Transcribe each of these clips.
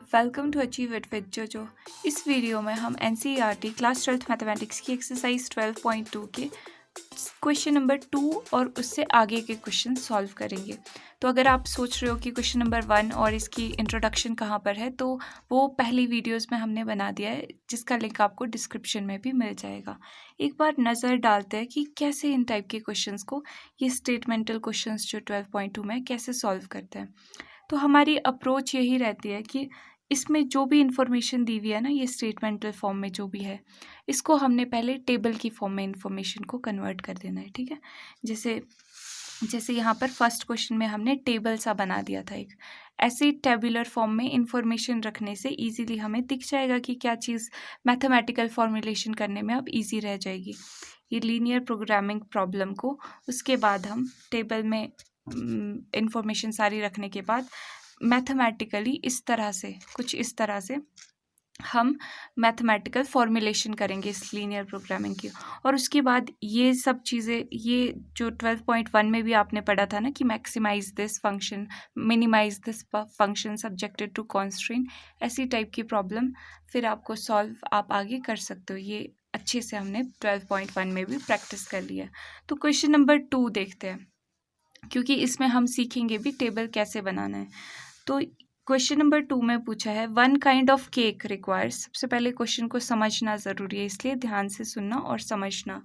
Welcome to achieve it with Jojo. इस video में हम एनसीईआरटी क्लास 12th मैथमेटिक्स की एक्सरसाइज 12.2 के क्वेश्चन नंबर 2 और उससे आगे के क्वेश्चन सॉल्व करेंगे। तो अगर आप सोच रहे हो कि क्वेश्चन नंबर 1 और इसकी इंट्रोडक्शन कहाँ पर है, तो वो पहली वीडियोस में हमने बना दिया है, जिसका लिंक आपको डिस्क्रिप्शन में भी मिल जाएगा। एक बार नज़र डालते हैं कि कैसे इन टाइप के क्वेश्चंस को, ये स्टेटमेंटल क्वेश्चंस जो 12.2 में कैसे सॉल्व करते हैं। तो हमारी अप्रोच यही रहती है कि इसमें जो भी इंफॉर्मेशन दी हुई है ना, ये स्टेटमेंटल फॉर्म में जो भी है, इसको हमने पहले टेबल की फॉर्म में इंफॉर्मेशन को कन्वर्ट कर देना है। ठीक है, जैसे जैसे यहाँ पर फर्स्ट क्वेश्चन में हमने टेबल सा बना दिया था एक, ऐसे टेबुलर फॉर्म में इंफॉर्मेशन रखने से इजीली हमें दिख जाएगा कि क्या चीज़ मैथमेटिकल फॉर्मुलेशन करने में अब इजी रह जाएगी। ये लीनियर प्रोग्रामिंग प्रॉब्लम को उसके बाद हम टेबल में इंफॉर्मेशन सारी रखने के बाद मैथमेटिकली इस तरह से, कुछ इस तरह से हम मैथमेटिकल फॉर्मुलेशन करेंगे इस लीनियर प्रोग्रामिंग की। और उसके बाद ये सब चीज़ें, ये जो 12.1 में भी आपने पढ़ा था ना कि maximise this function, minimise this function subjected to constraint, ऐसी टाइप की प्रॉब्लम फिर आपको सॉल्व आप आगे कर सकते हो। ये अच्छे से हमने 12.1 में भी प्रैक्टिस कर लिया। तो क्वेश्चन नंबर 2 देखते हैं, क्योंकि इसमें हम सीखेंगे भी टेबल कैसे बनाना है। तो क्वेश्चन नंबर 2 में पूछा है one kind of cake requires. सबसे पहले क्वेश्चन को समझना ज़रूरी है, इसलिए ध्यान से सुनना और समझना।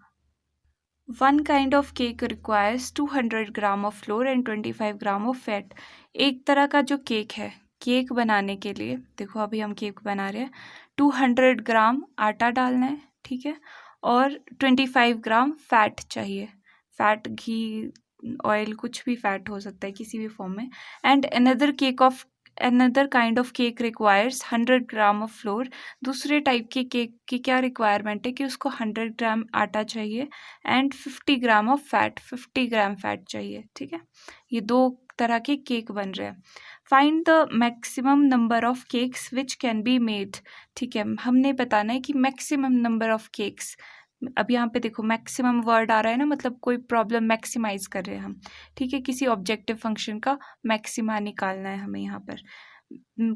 One kind of cake requires 200 gram of floor and 25 gram of fat. एक तरह का जो केक है, केक बनाने के लिए देखो अभी हम केक बना रहे हैं, 200 ग्राम आटा डालना है, ठीक है, और 25 ग्राम फैट चाहिए। फैट, घी, ऑयल, कुछ भी फैट हो सकता है किसी भी फॉर्म में। And another kind of cake requires 100 gram of floor. दूसरे टाइप के केक की क्या रिक्वायरमेंट है कि उसको 100 ग्राम आटा चाहिए and 50 gram of fat, 50 gram fat चाहिए। ठीक है, ये दो तरह के केक बन रहे हैं। Find the maximum number of cakes which can be made. ठीक है, हमने बताना है कि मैक्सिमम नंबर ऑफ केक्स। अब यहाँ पे देखो मैक्सिमम वर्ड आ रहा है ना, मतलब कोई प्रॉब्लम मैक्सिमाइज कर रहे हैं हम। ठीक है, किसी ऑब्जेक्टिव फंक्शन का मैक्सिमा निकालना है हमें यहाँ पर।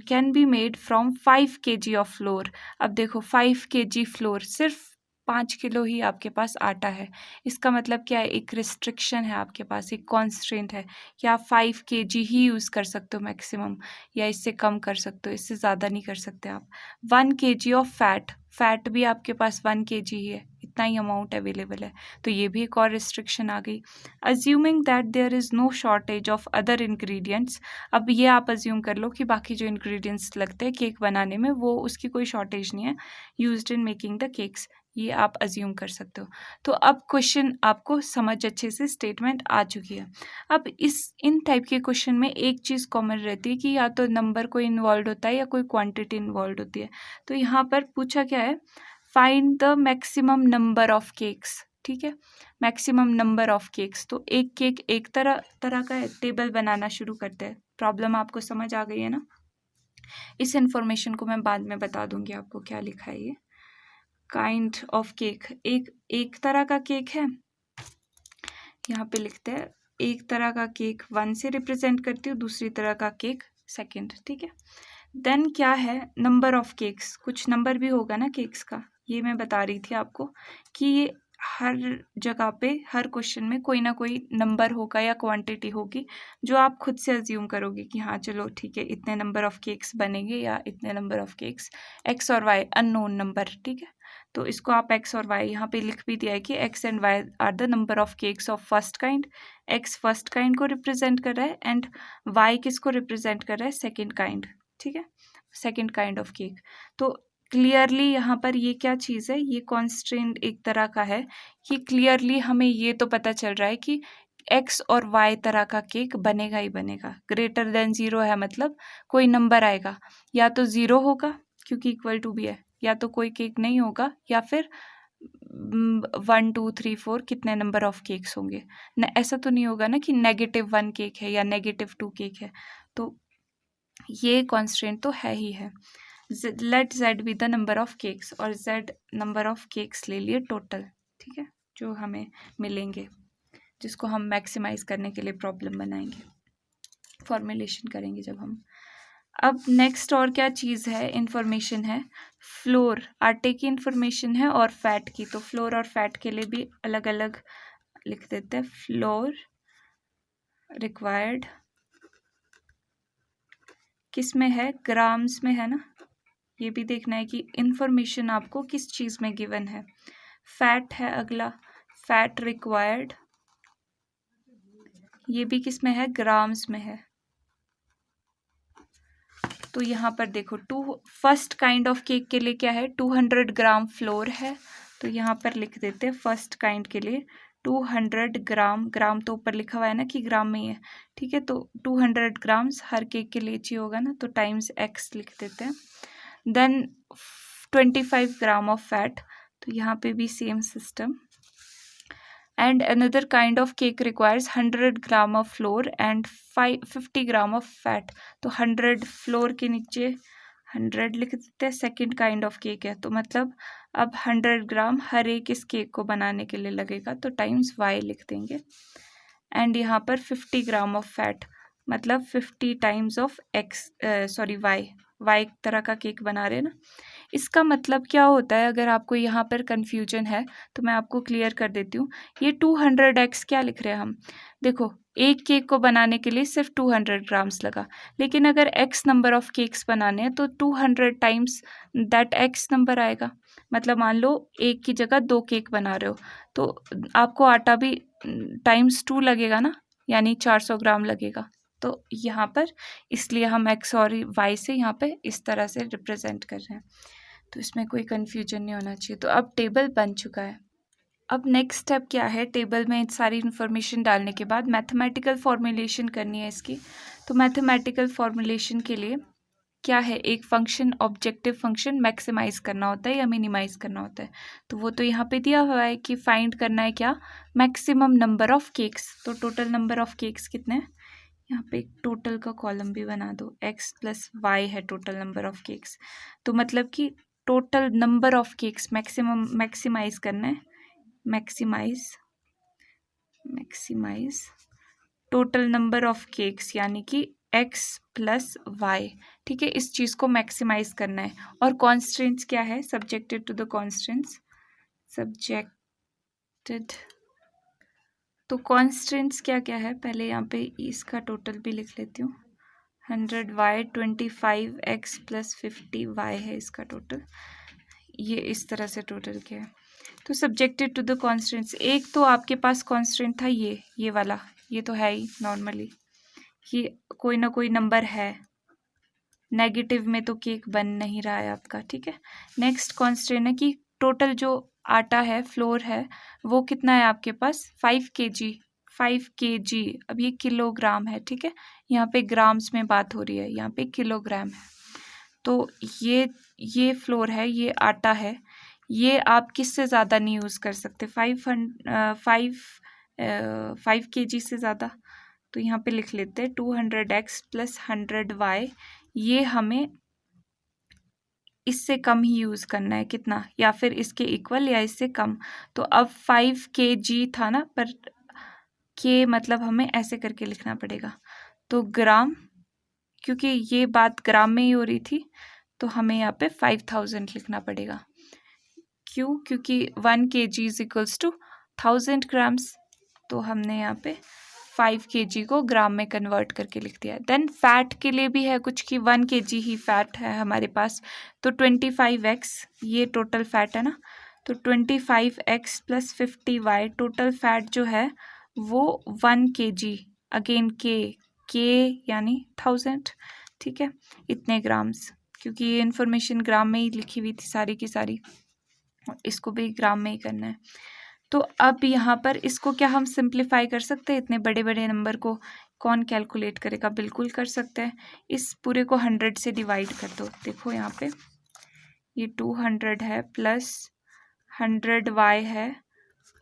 Can be made from 5 kg of floor. अब देखो 5 kg फ्लोर, सिर्फ 5 किलो ही आपके पास आटा है। इसका मतलब क्या है, एक रिस्ट्रिक्शन है आपके पास, एक कॉन्स्ट्रेंट है कि आप 5 kg ही यूज़ कर सकते हो मैक्सिमम, या इससे कम कर सकते हो, इससे ज़्यादा नहीं कर सकते आप। 1 kg ऑफ फैट, फैट भी आपके पास 1 kg ही है, इतना ही अमाउंट अवेलेबल है, तो ये भी एक और रिस्ट्रिक्शन आ गई। Assuming that there is no shortage of other ingredients. अब ये आप अज्यूम कर लो कि बाकी जो इंग्रेडिएंट्स लगते हैं केक बनाने में, वो उसकी कोई शॉर्टेज नहीं है used in making the cakes, ये आप अज्यूम कर सकते हो। तो अब क्वेश्चन आपको समझ अच्छे से, स्टेटमेंट आ चुकी है। अब इन टाइप के क्वेश्चन में एक चीज़ कॉमन रहती है कि या तो नंबर कोई इन्वॉल्व होता है या कोई क्वांटिटी इन्वॉल्व होती है। तो यहाँ पर पूछा क्या है, find the maximum number of cakes. ठीक है, मैक्सिमम नंबर ऑफ केक्स। तो एक केक एक तरह का है, टेबल बनाना शुरू करते हैं। प्रॉब्लम आपको समझ आ गई है ना। इस इंफॉर्मेशन को मैं बाद में बता दूंगी आपको क्या लिखा है। ये काइंड ऑफ केक, एक तरह का केक है, यहाँ पे लिखते हैं एक तरह का केक 1 से रिप्रेजेंट करती हूँ, दूसरी तरह का केक सेकंड। ठीक है, देन क्या है, नंबर ऑफ केक्स, कुछ नंबर भी होगा ना केक्स का, ये मैं बता रही थी आपको कि ये हर जगह पे, हर क्वेश्चन में कोई ना कोई नंबर होगा या क्वांटिटी होगी जो आप खुद से अज्यूम करोगे कि हाँ चलो ठीक है, इतने नंबर ऑफ केक्स बनेंगे या इतने नंबर ऑफ केक्स, एक्स और वाई अननोन नंबर। ठीक है, तो इसको आप एक्स और वाई, यहाँ पे लिख भी दिया है कि x and y are the number of cakes of first kind. X first kind को रिप्रेजेंट कर रहा है एंड वाई किसको रिप्रेजेंट कर रहा है, सेकेंड काइंड। ठीक है, सेकेंड काइंड ऑफ केक। तो क्लियरली यहाँ पर ये क्या चीज़ है, ये कॉन्स्ट्रेंट एक तरह का है कि क्लियरली हमें ये तो पता चल रहा है कि एक्स और वाई तरह का केक बनेगा ही बनेगा। ग्रेटर देन 0 है, मतलब कोई नंबर आएगा, या तो 0 होगा क्योंकि इक्वल टू भी है, या तो कोई केक नहीं होगा, या फिर 1 2 3 4 कितने नंबर ऑफ केक्स होंगे न, ऐसा तो नहीं होगा ना कि -1 केक है या -2 केक है। तो ये कॉन्स्ट्रेंट तो है ही है। Let z be the number of cakes, और z नंबर ऑफ केक्स ले लिए टोटल। ठीक है, जो हमें मिलेंगे, जिसको हम मैक्सिमाइज करने के लिए प्रॉब्लम बनाएंगे, फॉर्मुलेशन करेंगे जब हम। अब नेक्स्ट और क्या चीज़ है, इंफॉर्मेशन है फ्लोर, आटे की इंफॉर्मेशन है और फैट की। तो फ्लोर और फैट के लिए भी अलग अलग लिख देते हैं। फ्लोर रिक्वायर्ड किस में है, ग्राम्स में है ना। ये भी देखना है कि इंफॉर्मेशन आपको किस चीज़ में गिवन है। फैट है अगला, फैट रिक्वायर्ड, ये भी किस में है, ग्राम्स में है। तो यहाँ पर देखो फर्स्ट काइंड ऑफ केक के लिए क्या है, 200 ग्राम फ्लोर है। तो यहाँ पर लिख देते हैं फर्स्ट काइंड के लिए 200 ग्राम, ग्राम तो ऊपर लिखा हुआ है ना कि ग्राम में ही है, ठीक है। तो 200 ग्राम्स हर केक के लिए चाहिए होगा ना, तो टाइम्स एक्स लिख देते हैं। देन 25 ग्राम ऑफ फैट, तो यहाँ पे भी same system. And another kind of cake requires 100 gram of flour and 50 gram of fat। तो 100 फ्लोर के नीचे 100 लिख देते हैं, सेकेंड काइंड ऑफ केक है। तो मतलब अब 100 ग्राम हर एक इस केक को बनाने के लिए लगेगा, तो टाइम्स y लिख देंगे। एंड यहाँ पर 50 ग्राम ऑफ फैट, मतलब 50 times of x, sorry y तरह का केक बना रहे हैं ना। इसका मतलब क्या होता है, अगर आपको यहाँ पर कन्फ्यूजन है तो मैं आपको क्लियर कर देती हूँ। ये 200x क्या लिख रहे हैं हम, देखो एक केक को बनाने के लिए सिर्फ 200 ग्राम्स लगा, लेकिन अगर x नंबर ऑफ केक्स बनाने हैं तो 200 टाइम्स दैट x नंबर आएगा। मतलब मान लो एक की जगह 2 केक बना रहे हो, तो आपको आटा भी टाइम्स 2 लगेगा ना, यानी 400 ग्राम लगेगा। तो यहाँ पर इसलिए हम x और y से यहाँ पे इस तरह से रिप्रेजेंट कर रहे हैं, तो इसमें कोई कन्फ्यूजन नहीं होना चाहिए। तो अब टेबल बन चुका है। अब नेक्स्ट स्टेप क्या है, टेबल में सारी इन्फॉर्मेशन डालने के बाद मैथमेटिकल फॉर्मुलेशन करनी है इसकी। तो मैथमेटिकल फॉर्मुलेशन के लिए क्या है, एक फंक्शन, ऑब्जेक्टिव फंक्शन मैक्सिमाइज करना होता है या मिनिमाइज करना होता है। तो वो तो यहाँ पे दिया हुआ है कि फाइंड करना है क्या, मैक्सिमम नंबर ऑफ केक्स। तो टोटल नंबर ऑफ केक्स कितने हैं, यहाँ पे एक टोटल का कॉलम भी बना दो, x प्लस वाई है टोटल नंबर ऑफ केक्स। तो मतलब कि total number of cakes maximise करना है, maximise total number of cakes, यानी कि x प्लस वाई, ठीक है। इस चीज़ को मैक्सिमाइज करना है। और कॉन्स्टेंट्स क्या है, subjected to the constants, subjected. तो कॉन्स्टेंट्स क्या क्या है, पहले यहाँ पे इसका टोटल भी लिख लेती हूँ। 100y 25x प्लस 50y है इसका टोटल। ये इस तरह से टोटल क्या है। तो सब्जेक्टेड टू द कॉन्स्टेंट्स, एक तो आपके पास कॉन्स्टेंट था ये वाला, ये तो है ही नॉर्मली, ये कोई ना कोई नंबर है, नेगेटिव में तो केक बन नहीं रहा है आपका, ठीक है। नेक्स्ट कॉन्स्टेंट है कि टोटल जो आटा है, फ्लोर है, वो कितना है आपके पास, 5 kg। अब ये किलोग्राम है, ठीक है, यहाँ पे ग्राम्स में बात हो रही है, यहाँ पे किलोग्राम है। तो ये फ्लोर है, ये आटा है, ये आप किससे ज़्यादा नहीं यूज़ कर सकते, 5 kg से ज़्यादा। तो यहाँ पे लिख लेते हैं 200x प्लस 100y, ये हमें इससे कम ही यूज़ करना है, कितना, या फिर इसके इक्वल या इससे कम। तो अब 5 kg था ना, पर के मतलब हमें ऐसे करके लिखना पड़ेगा। तो ग्राम, क्योंकि ये बात ग्राम में ही हो रही थी, तो हमें यहाँ पे 5000 लिखना पड़ेगा। क्यों, क्योंकि 1 kg is equals to 1000 grams. तो हमने यहाँ पे 5 kg को ग्राम में कन्वर्ट करके लिख दिया। देन फैट के लिए भी है कुछ कि 1 kg ही फैट है हमारे पास, तो 25x ये टोटल फैट है ना, तो 25x plus 50y, total fat जो है वो 1 kg, अगेन के यानी 1000, ठीक है, इतने ग्राम्स, क्योंकि ये इन्फॉर्मेशन ग्राम में ही लिखी हुई थी सारी की सारी, इसको भी ग्राम में ही करना है। तो अब यहाँ पर इसको क्या हम सिंप्लीफाई कर सकते हैं, इतने बड़े बड़े नंबर को कौन कैलकुलेट करेगा, बिल्कुल कर सकते हैं। इस पूरे को 100 से डिवाइड कर दो। देखो यहाँ पे ये 200 है प्लस 100y है,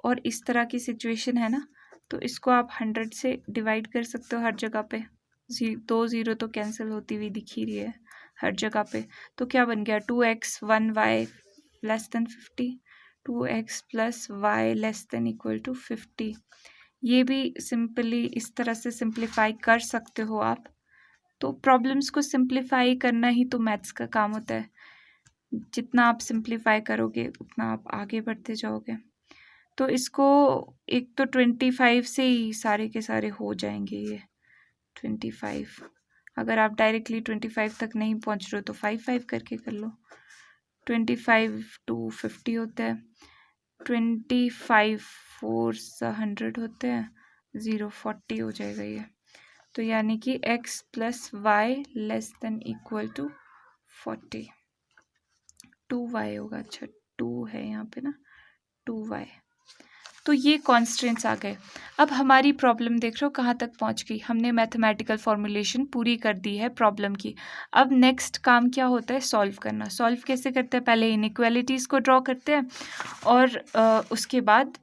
और इस तरह की सिचुएशन है ना, तो इसको आप 100 से डिवाइड कर सकते हो हर जगह पे। 2 0 तो कैंसिल होती हुई दिख ही रही है हर जगह पे। तो क्या बन गया, 2x 1y less than 50, 2x plus y less than equal to 50। ये भी सिंपली इस तरह से सिंप्लीफाई कर सकते हो आप। तो प्रॉब्लम्स को सिंप्लीफाई करना ही तो मैथ्स का काम होता है। जितना आप सिंप्लीफाई करोगे उतना आप आगे बढ़ते जाओगे। तो इसको एक तो 25 से ही सारे के सारे हो जाएंगे ये 25। अगर आप डायरेक्टली 25 तक नहीं पहुंच रहे हो तो 5 करके कर लो। 25 to 50 होता है, 25 4 100 होते हैं, 0 40 हो जाएगा ये। तो यानी कि x plus y less than equal to 40, 2y होगा। अच्छा 2 है यहाँ पे ना, 2y। तो ये कॉन्स्टेंट्स आ गए। अब हमारी प्रॉब्लम देख रहे हो कहाँ तक पहुँच गई। हमने मैथमेटिकल फॉर्मुलेशन पूरी कर दी है प्रॉब्लम की। अब नेक्स्ट काम क्या होता है, सॉल्व करना। सॉल्व कैसे करते हैं, पहले इनइक्वालिटीज़ को ड्रॉ करते हैं और उसके बाद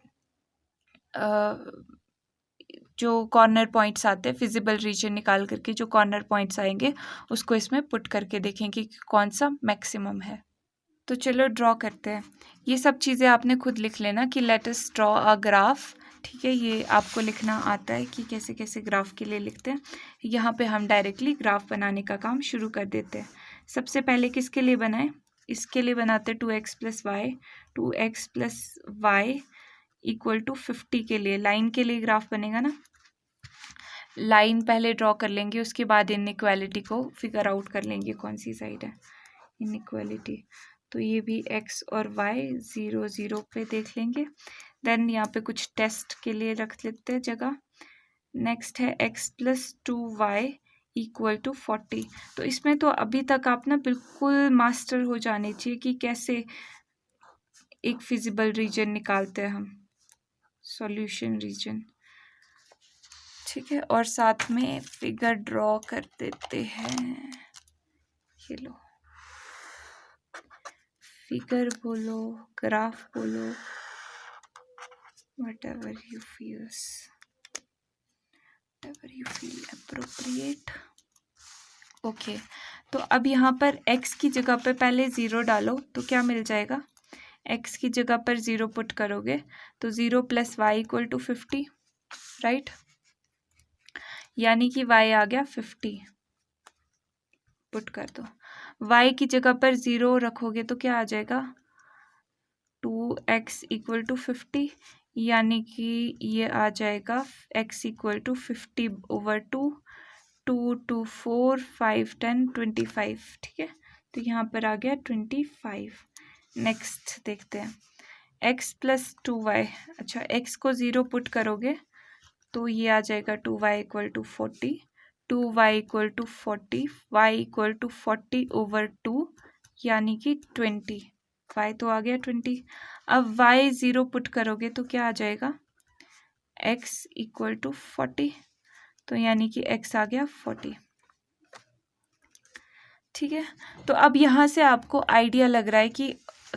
जो कॉर्नर पॉइंट्स आते हैं, फिजिबल रीजन निकाल करके जो कॉर्नर पॉइंट्स आएंगे उसको इसमें पुट करके देखेंगे कि कौन सा मैक्सिमम है। तो चलो ड्रॉ करते हैं। ये सब चीज़ें आपने खुद लिख लेना कि let us draw a graph. ठीक है, ये आपको लिखना आता है कि कैसे कैसे ग्राफ के लिए लिखते हैं। यहाँ पे हम डायरेक्टली ग्राफ बनाने का काम शुरू कर देते हैं। सबसे पहले किसके लिए बनाएं, इसके लिए बनाते हैं 2x plus y, 2x plus y equal to 50 के लिए, लाइन के लिए ग्राफ बनेगा ना। लाइन पहले ड्रॉ कर लेंगे, उसके बाद इनइक्वालिटी को फिगर आउट कर लेंगे कौन सी साइड है इनइक्वालिटी। तो ये भी x और y 0 0 पे देख लेंगे। देन यहाँ पे कुछ टेस्ट के लिए रख लेते हैं जगह। नेक्स्ट है x plus 2y equal to 40। तो इसमें तो अभी तक आप ना बिल्कुल मास्टर हो जाने चाहिए कि कैसे एक फिजिबल रीजन निकालते हैं हम, सॉल्यूशन रीजन। ठीक है, और साथ में फिगर ड्रॉ कर देते हैं। ये लो, फिगर बोलो, ग्राफ बोलो, whatever you feel appropriate। Okay, तो अब यहाँ पर x की जगह पे पहले 0 डालो तो क्या मिल जाएगा, x की जगह पर 0 पुट करोगे तो 0 plus y equal to 50, right. यानी कि y आ गया 50, पुट कर दो। y की जगह पर 0 रखोगे तो क्या आ जाएगा, 2x इक्वल टू 50, यानी कि ये आ जाएगा x इक्वल टू 50/2, 2 2 4 5 10 25। ठीक है, तो यहाँ पर आ गया 25। नेक्स्ट देखते हैं x प्लस 2y। अच्छा, x को 0 पुट करोगे तो ये आ जाएगा 2y equal to 40, 2y equal to 40, y equal to 40/2 यानी कि 20। y तो आ गया 20। अब y 0 पुट करोगे तो क्या आ जाएगा, x इक्वल टू 40, तो यानी कि x आ गया 40। ठीक है, तो अब यहाँ से आपको आइडिया लग रहा है कि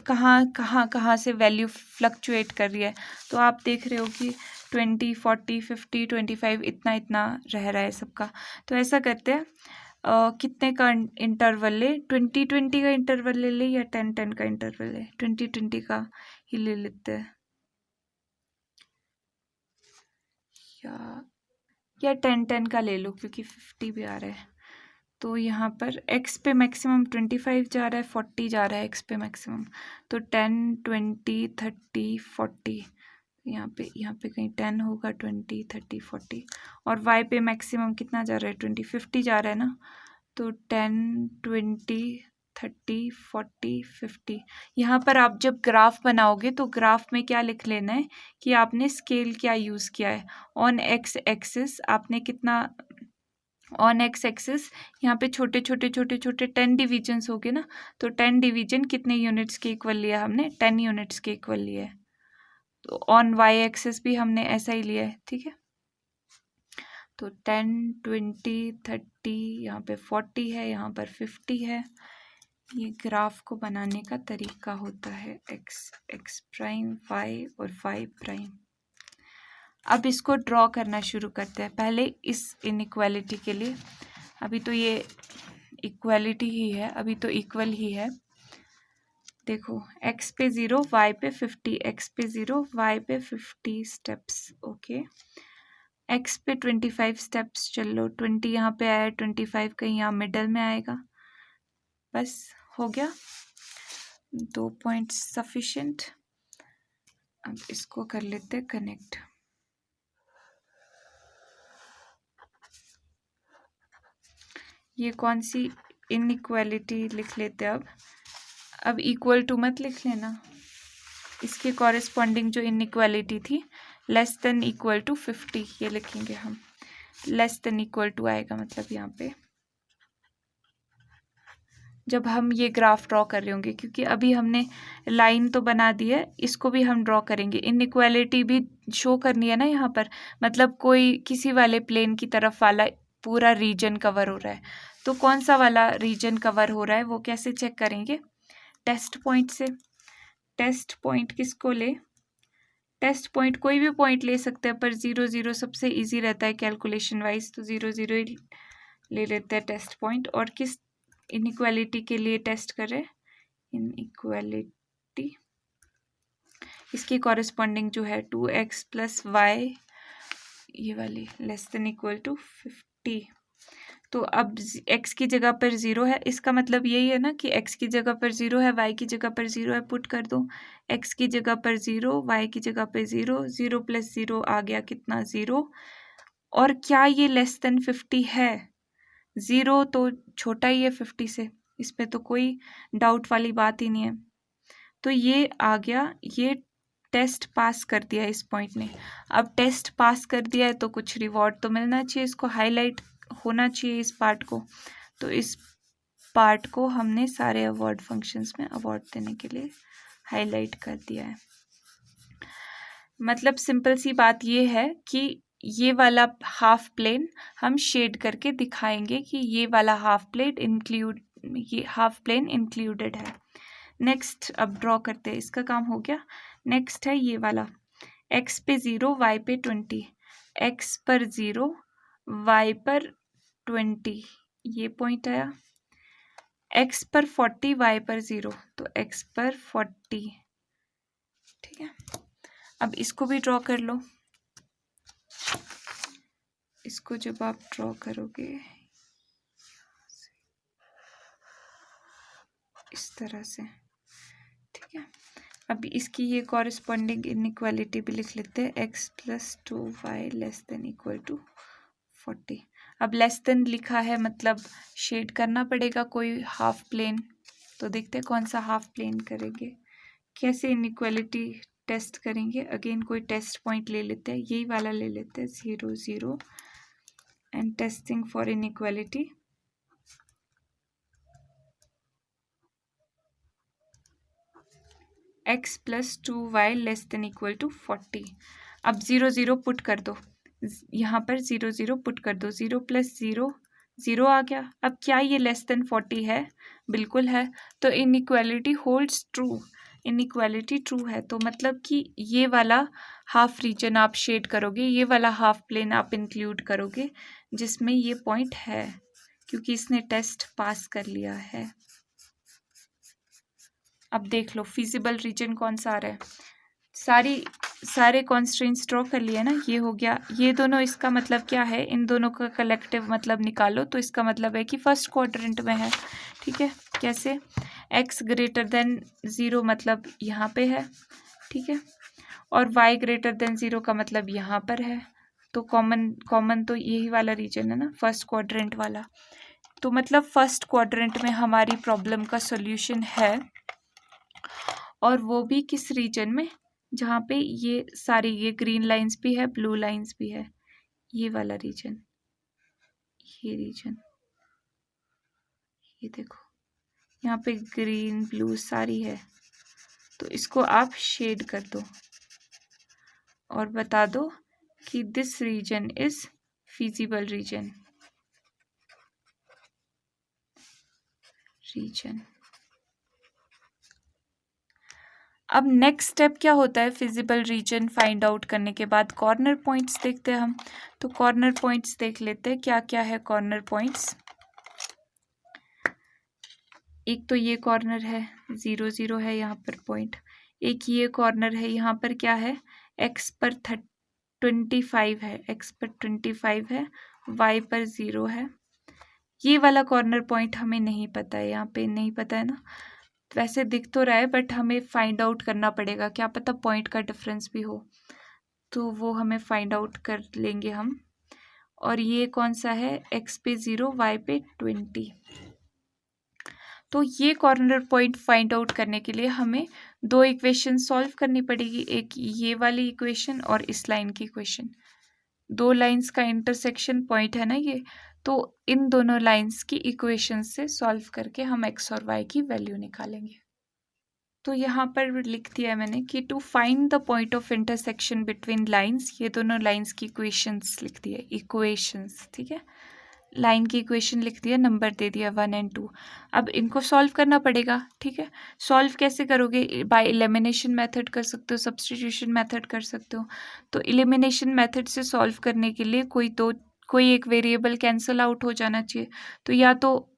कहाँ से वैल्यू फ्लक्चुएट कर रही है। तो आप देख रहे हो कि 20 40 50 25 इतना इतना रह रहा है सबका। तो ऐसा करते हैं, कितने का इंटरवल ले, 20 20 का इंटरवल ले ले या 10 10 का इंटरवल ले, 20 20 का ही ले लेते हैं या 10 10 का ले लो क्योंकि 50 भी आ रहा है। तो यहाँ पर x पे मैक्सिमम 25 जा रहा है, 40 जा रहा है x पे मैक्सिमम। तो 10 20 30 40, यहाँ पे कहीं 10 होगा, 20 30 40। और y पे मैक्सिमम कितना जा रहा है, 20 50 जा रहा है ना। तो 10 20 30 40 50। यहाँ पर आप जब ग्राफ बनाओगे तो ग्राफ में क्या लिख लेना है कि आपने स्केल क्या यूज़ किया है। ऑन x एक्सिस आपने कितना, ऑन एक्स एक्सिस यहाँ पे छोटे छोटे 10 डिविजन्स हो गए ना। तो 10 डिवीजन कितने यूनिट्स के इक्वल लिया हमने, 10 यूनिट्स के इक्वल लिया है। तो ऑन वाई एक्सिस भी हमने ऐसा ही लिया है। ठीक है, तो 10 20 30, यहाँ पे 40 है, यहाँ पर 50 है। ये ग्राफ को बनाने का तरीका होता है, x प्राइम y और y प्राइम। अब इसको ड्रॉ करना शुरू करते हैं। पहले इस इनइक्वालिटी के लिए, अभी तो ये इक्वालिटी ही है, अभी तो इक्वल ही है। देखो x पे 0 y पे 50, x पे 0 y पे 50 स्टेप्स। ओके, एक्स पे 25 स्टेप्स चल लो, 20 यहाँ पे आया, 25 कहीं यहाँ मिडल में आएगा, बस हो गया, 2 पॉइंट्स सफिशिएंट। अब इसको कर लेते हैं कनेक्ट। ये कौन सी इनइक्वालिटी लिख लेते हैं अब इक्वल टू मत लिख लेना, इसके कॉरेस्पॉन्डिंग जो इनइक्वालिटी थी लेस देन इक्वल टू 50 ये लिखेंगे हम, लेस देन इक्वल टू आएगा मतलब यहाँ पे जब हम ये ग्राफ ड्रॉ कर रहे होंगे, क्योंकि अभी हमने लाइन तो बना दी है, इसको भी हम ड्रॉ करेंगे, इनइक्वालिटी भी शो करनी है ना यहाँ पर, मतलब कोई किसी वाले प्लेन की तरफ वाला पूरा रीजन कवर हो रहा है, तो कौन सा वाला रीजन कवर हो रहा है वो कैसे चेक करेंगे, टेस्ट पॉइंट से। टेस्ट पॉइंट किसको ले, टेस्ट पॉइंट कोई भी पॉइंट ले सकते हैं, पर 0 0 सबसे इजी रहता है कैलकुलेशन वाइज, तो 0 0 ही ले लेते हैं टेस्ट पॉइंट। और किस इनइक्वालिटी के लिए टेस्ट करें, इनइक्वालिटी इसकी कॉरेस्पॉन्डिंग जो है 2x + y ये वाली लेस देन इक्वल टू 50। तो अब x की जगह पर 0 है, इसका मतलब यही है ना कि x की जगह पर 0 है, y की जगह पर 0 है, पुट कर दो, x की जगह पर 0, y की जगह पर 0, 0 + 0 आ गया कितना 0। और क्या ये लेस देन 50 है, 0 तो छोटा ही है 50 से, इस पे तो कोई डाउट वाली बात ही नहीं है, तो ये आ गया, ये टेस्ट पास कर दिया इस पॉइंट ने। अब टेस्ट पास कर दिया है तो कुछ रिवॉर्ड तो मिलना चाहिए, इसको हाईलाइट होना चाहिए इस पार्ट को, तो इस पार्ट को हमने सारे अवार्ड फंक्शंस में अवार्ड देने के लिए हाईलाइट कर दिया है। मतलब सिंपल सी बात ये है कि ये वाला हाफ प्लेन हम शेड करके दिखाएंगे कि ये वाला हाफ प्लेन इंक्लूडेड है। नेक्स्ट अब ड्रॉ करते हैं, इसका काम हो गया। नेक्स्ट है ये वाला, x पे 0 y पे 20, x पर 0 y पर 20 ये पॉइंट आया, x पर 40 y पर 0, तो x पर 40, ठीक है। अब इसको भी ड्रॉ कर लो, इसको जब आप ड्रॉ करोगे इस तरह से, ठीक है। अब इसकी ये कॉरेस्पॉन्डिंग इनइक्वालिटी भी लिख लेते हैं, x + 2y less than equal to 40। अब लेस देन लिखा है मतलब शेड करना पड़ेगा कोई हाफ प्लेन, तो देखते हैं कौन सा हाफ प्लेन करेंगे, कैसे इनइक्वालिटी टेस्ट करेंगे। अगेन कोई टेस्ट पॉइंट ले लेते हैं, यही वाला ले लेते हैं 0 0 and testing for inequality. x + 2y less than equal to 40। अब 0 0 पुट कर दो, यहाँ पर 0 0 पुट कर दो, 0 + 0 0 आ गया। अब क्या ये लेस देन 40 है, बिल्कुल है, तो inequality holds true, inequality true है, तो मतलब कि ये वाला हाफ रीजन आप शेड करोगे, ये वाला हाफ प्लेन आप इंक्लूड करोगे जिसमें ये पॉइंट है, क्योंकि इसने टेस्ट पास कर लिया है। अब देख लो फिजिबल रीजन कौन सा आ रहा है, सारे कॉन्स्ट्रेंट्स ड्रॉ कर लिए ना, ये हो गया, ये दोनों, इसका मतलब क्या है, इन दोनों का कलेक्टिव मतलब निकालो, तो इसका मतलब है कि फर्स्ट क्वाड्रेंट में है, ठीक है। कैसे, x > 0 मतलब यहाँ पे है, ठीक है, और y > 0 का मतलब यहाँ पर है, तो कॉमन तो यही वाला रीजन है ना, फर्स्ट क्वाड्रेंट वाला, तो मतलब फर्स्ट क्वाड्रेंट में हमारी प्रॉब्लम का सॉल्यूशन है, और वो भी किस रीजन में, जहाँ पे ये सारी ये ग्रीन लाइंस भी है, ब्लू लाइंस भी है, ये वाला रीजन, ये रीजन, ये देखो यहाँ पे ग्रीन ब्लू सारी है, तो इसको आप शेड कर दो और बता दो कि this region is feasible region. अब नेक्स्ट स्टेप क्या होता है, फिजिबल रीजन फाइंड आउट करने के बाद कॉर्नर पॉइंट्स देखते हैं हम, तो कॉर्नर पॉइंट्स देख लेते हैं क्या क्या है कॉर्नर पॉइंट्स। एक तो ये कॉर्नर है 0 0 है यहाँ पर पॉइंट, एक ये कॉर्नर है, यहाँ पर क्या है x पर 25 है, x पर 25 है, y पर 0 है। ये वाला कॉर्नर पॉइंट हमें नहीं पता है, यहाँ पे नहीं पता है ना, वैसे दिख तो रहा है बट हमें फाइंड आउट करना पड़ेगा, क्या पता पॉइंट का डिफरेंस भी हो, तो वो हमें फाइंड आउट कर लेंगे हम। और ये कौन सा है, x पे 0, y पे 20। तो ये कॉर्नर पॉइंट फाइंड आउट करने के लिए हमें दो इक्वेशन सॉल्व करनी पड़ेगी, एक ये वाली इक्वेशन और इस लाइन की इक्वेशन। दो लाइंस का इंटरसेक्शन पॉइंट है ना ये, तो इन दोनों लाइंस की इक्वेशन से सॉल्व करके हम x और y की वैल्यू निकालेंगे। तो यहाँ पर लिख दिया है मैंने कि to find the point of intersection between lines, ये दोनों लाइंस की इक्वेशंस लिख दिए, इक्वेशंस, ठीक है। लाइन की इक्वेशन लिख दिया, नंबर दे दिया 1 और 2। अब इनको सॉल्व करना पड़ेगा, ठीक है। सॉल्व कैसे करोगे, बाय एलिमिनेशन मेथड कर सकते हो, सब्स्टिट्यूशन मेथड कर सकते हो। तो एलिमिनेशन मेथड से सॉल्व करने के लिए कोई एक वेरिएबल कैंसिल आउट हो जाना चाहिए। तो या तो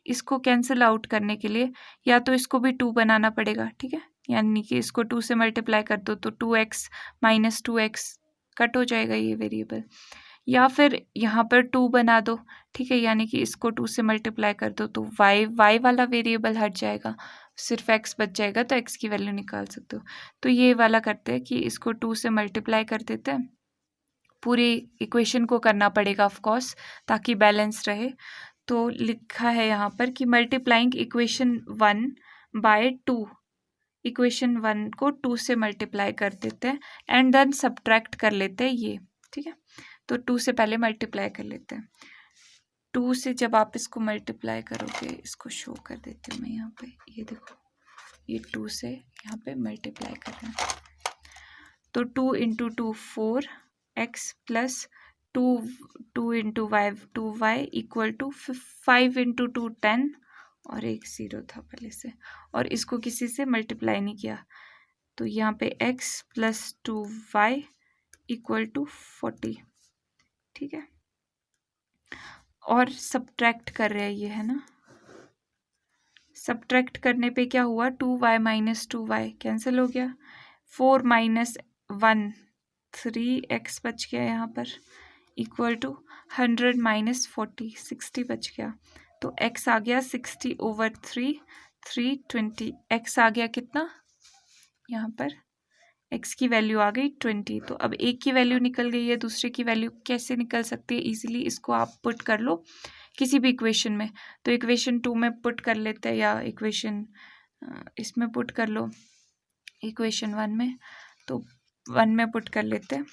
इसको कैंसिल आउट करने के लिए या तो इसको भी 2 बनाना पड़ेगा, ठीक है, यानी कि इसको 2 से मल्टीप्लाई कर दो तो 2x माइनस 2x कट हो जाएगा ये वेरिएबल, या फिर यहाँ पर 2 बना दो, ठीक है, यानी कि इसको 2 से मल्टीप्लाई कर दो तो y वाला वेरिएबल हट जाएगा, सिर्फ x बच जाएगा, तो x की वैल्यू निकाल सकते हो। तो ये वाला करते हैं कि इसको 2 से मल्टीप्लाई कर देते हैं, पूरी इक्वेशन को करना पड़ेगा ऑफ कोर्स ताकि बैलेंस रहे। तो लिखा है यहाँ पर कि मल्टीप्लाइंग इक्वेशन 1 बाय 2, इक्वेशन 1 को 2 से मल्टीप्लाई कर देते हैं एंड देन सब्ट्रैक्ट कर लेते हैं ये, ठीक है। तो 2 से पहले मल्टीप्लाई कर लेते हैं, 2 से जब आप इसको मल्टीप्लाई करोगे, इसको शो कर देती हूँ मैं यहाँ पे, ये देखो, ये 2 से यहाँ पे मल्टीप्लाई कर रहे हैं, तो 2 into 2 4x plus 2 into 2y equal to 5 into 2 10, और एक 0 था पहले से, और इसको किसी से मल्टीप्लाई नहीं किया, तो यहाँ पे x plus 2y equal to 40, ठीक है। और सब्ट्रैक्ट कर रहे हैं ये, है ना, सब्ट्रैक्ट करने पे क्या हुआ, 2y माइनस 2y कैंसिल हो गया, 4 माइनस 1 3x बच गया यहाँ पर, इक्वल टू 100 माइनस 40 60 बच गया, तो x आ गया 60 ओवर 3 320, x आ गया कितना, यहाँ पर x की वैल्यू आ गई 20। तो अब एक की वैल्यू निकल गई है, दूसरे की वैल्यू कैसे निकल सकती है, इजीली इसको आप पुट कर लो किसी भी इक्वेशन में, तो इक्वेशन 2 में पुट कर लेते हैं, या इक्वेशन इसमें पुट कर लो, इक्वेशन 1 में, तो 1 में पुट कर लेते हैं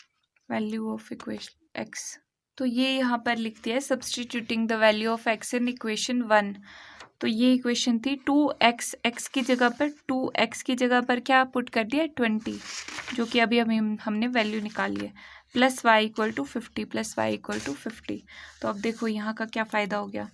वैल्यू ऑफ इक्वेशन x। तो ये यहाँ पर लिख दिया है substituting the value of x in equation 1। तो ये इक्वेशन थी 2x, x की जगह पर 2x की जगह पर क्या पुट कर दिया 20, जो कि अभी हमने वैल्यू निकाली है, plus y equal to 50, plus y equal to 50। तो अब देखो यहाँ का क्या फ़ायदा हो गया,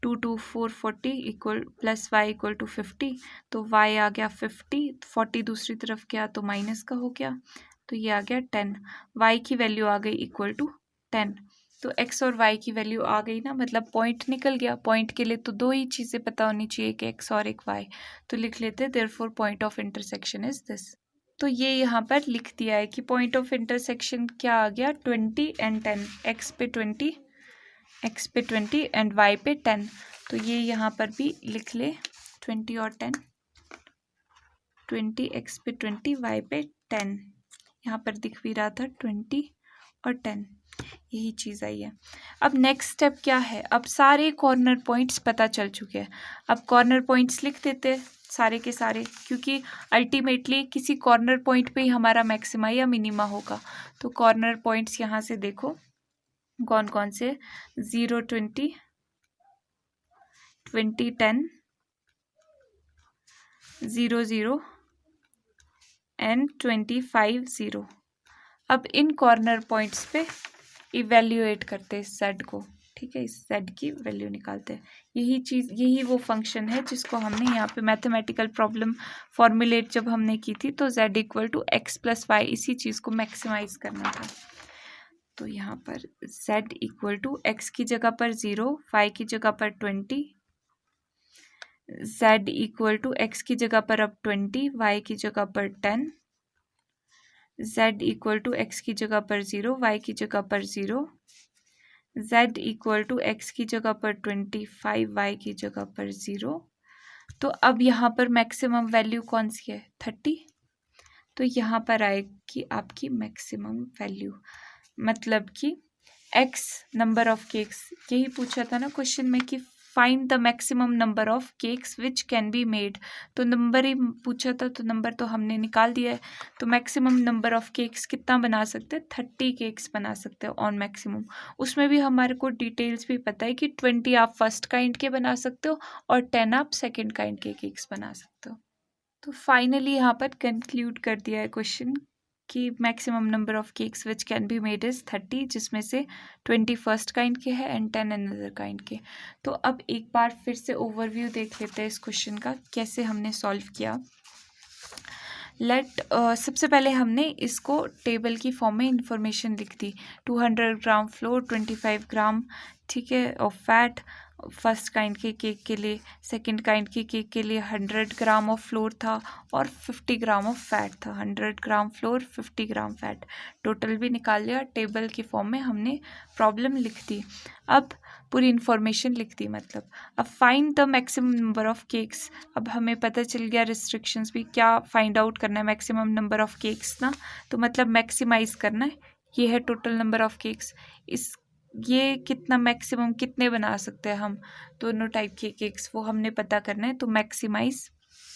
2 2 4 40 equal plus y equal to 50, तो y आ गया 50, 40 दूसरी तरफ गया तो माइनस का हो गया, तो ये आ गया 10, y की वैल्यू आ गई इक्वल टू 10। तो x और y की वैल्यू आ गई ना, मतलब पॉइंट निकल गया। पॉइंट के लिए तो दो ही चीज़ें पता होनी चाहिए, एक x और एक y, तो लिख लेते हैं therefore point of intersection is this. तो ये यहाँ पर लिख दिया है कि पॉइंट ऑफ इंटरसेक्शन क्या आ गया 20 एंड 10, x पे 20 एंड y पे 10। तो ये यहाँ पर भी लिख ले 20 और 10, 20 x पे 20 y पे 10, यहाँ पर दिख भी रहा था 20 और 10, यही चीज़ आई है। अब नेक्स्ट स्टेप क्या है, अब सारे कॉर्नर पॉइंट्स पता चल चुके हैं, अब कॉर्नर पॉइंट्स लिख देते हैं सारे के सारे, क्योंकि अल्टीमेटली किसी कॉर्नर पॉइंट पे ही हमारा मैक्सिमा या मिनिमा होगा। तो कॉर्नर पॉइंट्स यहाँ से देखो कौन कौन से, 0 20 20 10 0 0 एंड 25 0। अब इन कॉर्नर पॉइंट्स पे इवेल्युएट करते हैं z को, ठीक है, इस z की वैल्यू निकालते हैं। यही वो फंक्शन है जिसको हमने यहाँ पे मैथमेटिकल प्रॉब्लम फॉर्मुलेट जब हमने की थी, तो z equal to x plus y, इसी चीज़ को मैक्सिमाइज करना था। तो यहाँ पर z इक्वल टू एक्स की जगह पर 0, y की जगह पर 20, z इक्वल टू एक्स की जगह पर अब 20, y की जगह पर 10, z इक्वल टू एक्स की जगह पर 0, y की जगह पर 0, z इक्वल टू एक्स की जगह पर 25, y की जगह पर 0। तो अब यहाँ पर मैक्सिमम वैल्यू कौन सी है? 30। तो यहाँ पर आएगी आपकी मैक्सिमम वैल्यू, मतलब कि x नंबर ऑफ केक्स। यही पूछा था ना क्वेश्चन में कि find the maximum number of cakes which can be made. तो नंबर ही पूछा था, तो नंबर तो हमने निकाल दिया है। तो मैक्सिमम नंबर ऑफ केक्स कितना बना सकते हैं? 30 केक्स बना सकते हैं ऑन मैक्सिमम। उसमें भी हमारे को डिटेल्स भी पता है कि 20 आप फर्स्ट काइंड के बना सकते हो और 10 आप सेकेंड काइंड के केक्स बना सकते हो। तो फाइनली यहाँ पर कंक्लूड कर दिया है क्वेश्चन कि maximum number of cakes which can be made is 30, जिसमें से 20 फर्स्ट काइंड के हैं एंड 10 अनदर काइंड के। तो अब एक बार फिर से ओवरव्यू देख लेते हैं इस क्वेश्चन का, कैसे हमने सॉल्व किया। सबसे पहले हमने इसको टेबल की फॉर्म में इंफॉर्मेशन लिख दी। 200 ग्राम फ्लोर, 25 ग्राम, ठीक है, ऑफ फैट फर्स्ट काइंड के केक के लिए। सेकंड काइंड के केक के लिए 100 ग्राम ऑफ फ्लोर था और 50 ग्राम ऑफ फैट था। 100 ग्राम फ्लोर, 50 ग्राम फैट, टोटल भी निकाल लिया। टेबल की फॉर्म में हमने प्रॉब्लम लिख दी। अब पूरी इन्फॉर्मेशन लिख दी, मतलब अब find the maximum number of cakes. अब हमें पता चल गया रिस्ट्रिक्शंस भी, क्या फाइंड आउट करना है? मैक्सिमम नंबर ऑफ केक्स ना, तो मतलब मैक्सिमाइज करना है। ये है टोटल नंबर ऑफ केक्स। ये कितना मैक्सिमम कितने बना सकते हैं हम दोनों टाइप के केक्स, वो हमने पता करना है। तो मैक्सिमाइज,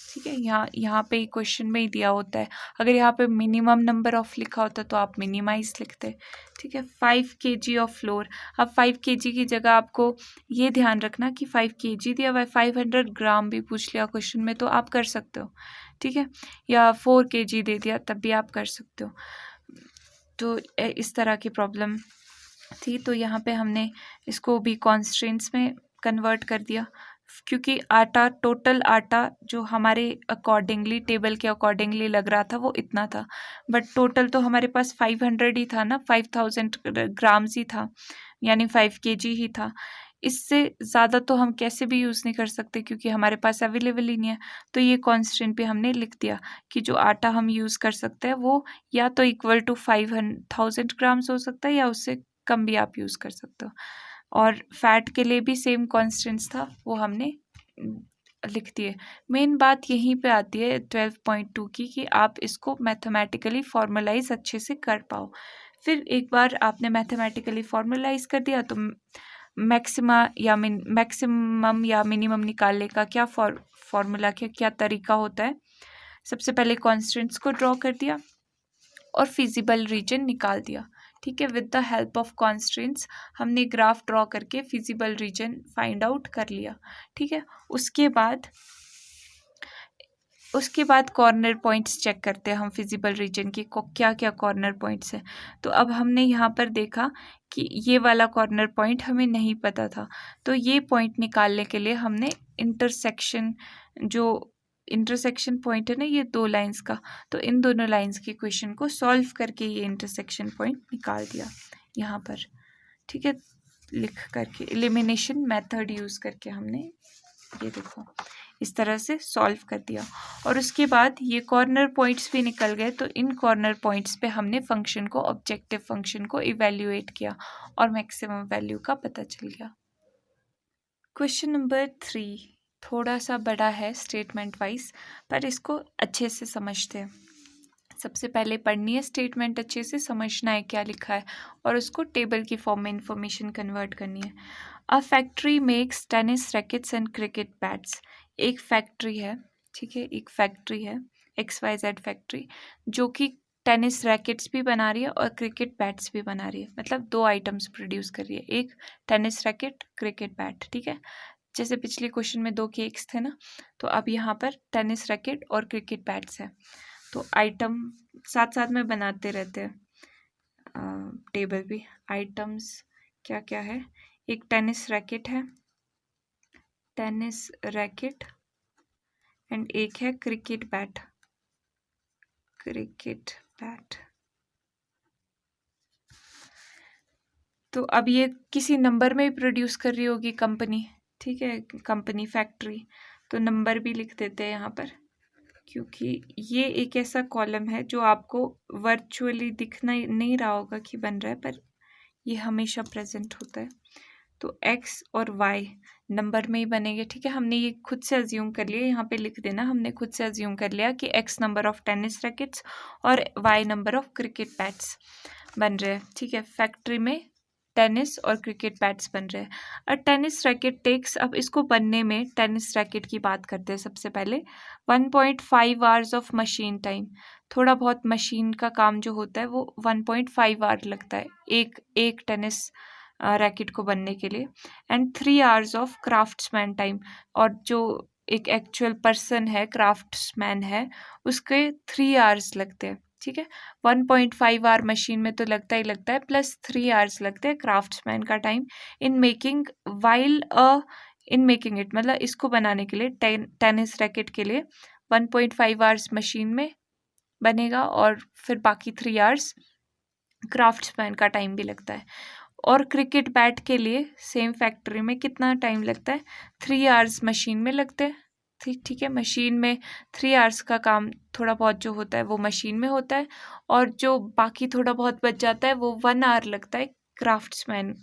ठीक है, यहाँ पे क्वेश्चन में ही दिया होता है। अगर यहाँ पे मिनिमम नंबर ऑफ लिखा होता तो आप मिनिमाइज लिखते, ठीक है। 5 kg ऑफ फ्लोर। अब 5 kg की जगह आपको ये ध्यान रखना कि 5 kg दिया हुआ है, 500 ग्राम भी पूछ लिया क्वेश्चन में तो आप कर सकते हो, ठीक है, या 4 kg दे दिया तब भी आप कर सकते हो। तो इस तरह की प्रॉब्लम थी। तो यहाँ पे हमने इसको भी कॉन्स्ट्रेंट्स में कन्वर्ट कर दिया, क्योंकि आटा, टोटल आटा जो हमारे अकॉर्डिंगली टेबल के अकॉर्डिंगली लग रहा था वो इतना था, बट टोटल तो हमारे पास 500 ही था ना, 5000 ग्राम्स ही था, यानी 5 kg ही था। इससे ज़्यादा तो हम कैसे भी यूज़ नहीं कर सकते क्योंकि हमारे पास अवेलेबल ही नहीं है। तो ये कॉन्स्टेंट पे हमने लिख दिया कि जो आटा हम यूज़ कर सकते हैं वो या तो इक्वल टू 5000 ग्राम्स हो सकता है या उससे कम भी आप यूज़ कर सकते हो। और फैट के लिए भी सेम कॉन्स्टेंट्स था, वो हमने लिख दिए। मेन बात यहीं पे आती है 12.2 की कि आप इसको मैथमेटिकली फॉर्मलाइज अच्छे से कर पाओ। फिर एक बार आपने मैथमेटिकली फॉर्मलाइज कर दिया तो मैक्सिमम या मिनिमम निकालने का क्या फॉर्मूला, क्या तरीका होता है। सबसे पहले कॉन्स्टेंट्स को ड्रॉ कर दिया और फिजिबल रीजन निकाल दिया, ठीक है। With the help of constants हमने ग्राफ ड्रॉ करके फिजिबल रीजन फाइंड आउट कर लिया, ठीक है। उसके बाद कॉर्नर पॉइंट्स चेक करते हैं हम फिजिबल रीजन की, क्या क्या कॉर्नर पॉइंट्स हैं। तो अब हमने यहाँ पर देखा कि ये वाला कॉर्नर पॉइंट हमें नहीं पता था, तो ये पॉइंट निकालने के लिए हमने इंटरसेक्शन पॉइंट है ना, ये 2 लाइंस का, तो इन दोनों लाइंस की क्वेश्चन को सॉल्व करके ये इंटरसेक्शन पॉइंट निकाल दिया यहाँ पर, ठीक है, लिख करके एलिमिनेशन मेथड यूज़ करके हमने ये देखो इस तरह से सॉल्व कर दिया। और उसके बाद ये कॉर्नर पॉइंट्स भी निकल गए, तो इन कॉर्नर पॉइंट्स पे हमने फंक्शन को, ऑब्जेक्टिव फंक्शन को इवेल्युएट किया और मैक्सिमम वैल्यू का पता चल गया। क्वेश्चन नंबर 3 थोड़ा सा बड़ा है स्टेटमेंट वाइज, पर इसको अच्छे से समझते हैं। सबसे पहले पढ़नी है स्टेटमेंट, अच्छे से समझना है क्या लिखा है और उसको टेबल की फॉर्म में इंफॉर्मेशन कन्वर्ट करनी है। A factory makes tennis rackets and cricket bats. एक फैक्ट्री है, ठीक है, एक फैक्ट्री है XYZ फैक्ट्री जो कि टेनिस रैकेट्स भी बना रही है और क्रिकेट बैट्स भी बना रही है, मतलब 2 आइटम्स प्रोड्यूस कर रही है, एक टेनिस रैकेट, क्रिकेट बैट, ठीक है। जैसे पिछले क्वेश्चन में 2 केक्स थे ना, तो अब यहाँ पर टेनिस रैकेट और क्रिकेट बैट्स है। तो आइटम साथ साथ में बनाते रहते हैं टेबल भी। आइटम्स क्या क्या है, एक टेनिस रैकेट है, टेनिस रैकेट, एंड एक है क्रिकेट बैट, क्रिकेट बैट। तो अब ये किसी नंबर में प्रोड्यूस कर रही होगी कंपनी, ठीक है, कंपनी फैक्ट्री, तो नंबर भी लिख देते हैं यहाँ पर, क्योंकि ये एक ऐसा कॉलम है जो आपको वर्चुअली दिखना नहीं रहा होगा कि बन रहा है, पर ये हमेशा प्रेजेंट होता है। तो x और y नंबर में ही बनेंगे, ठीक है। हमने ये खुद से अज्यूम कर लिया, यहाँ पे लिख देना, हमने खुद से अज्यूम कर लिया कि x number of tennis rackets और y number of cricket bats बन रहे हैं, ठीक है। फैक्ट्री में टेनिस और क्रिकेट बैट्स बन रहे हैं। और टेनिस रैकेट टेक्स, अब इसको बनने में टेनिस रैकेट की बात करते हैं सबसे पहले। 1.5 आवर्स ऑफ मशीन टाइम, थोड़ा बहुत मशीन का काम जो होता है वो 1.5 आवर लगता है एक टेनिस रैकेट को बनने के लिए। And 3 hours of craftsman time, और जो एक एक्चुअल पर्सन है, क्राफ्ट्समैन है, उसके 3 आवर्स लगते हैं, ठीक है। 1.5 आवर मशीन में तो लगता ही लगता है, प्लस 3 आवर्स लगते हैं क्राफ्ट्समैन का time in making in making it, मतलब इसको बनाने के लिए, टेनिस रैकेट के लिए 1.5 आवर्स मशीन में बनेगा और फिर बाकी 3 आवर्स क्राफ्ट्समैन का टाइम भी लगता है। और क्रिकेट बैट के लिए सेम फैक्ट्री में कितना टाइम लगता है? 3 आवर्स मशीन में लगते हैं, ठीक है। मशीन में 3 आवर्स का काम थोड़ा बहुत जो होता है वो मशीन में होता है, और जो बाकी थोड़ा बहुत बच जाता है वो 1 आवर लगता है क्राफ्ट्समैन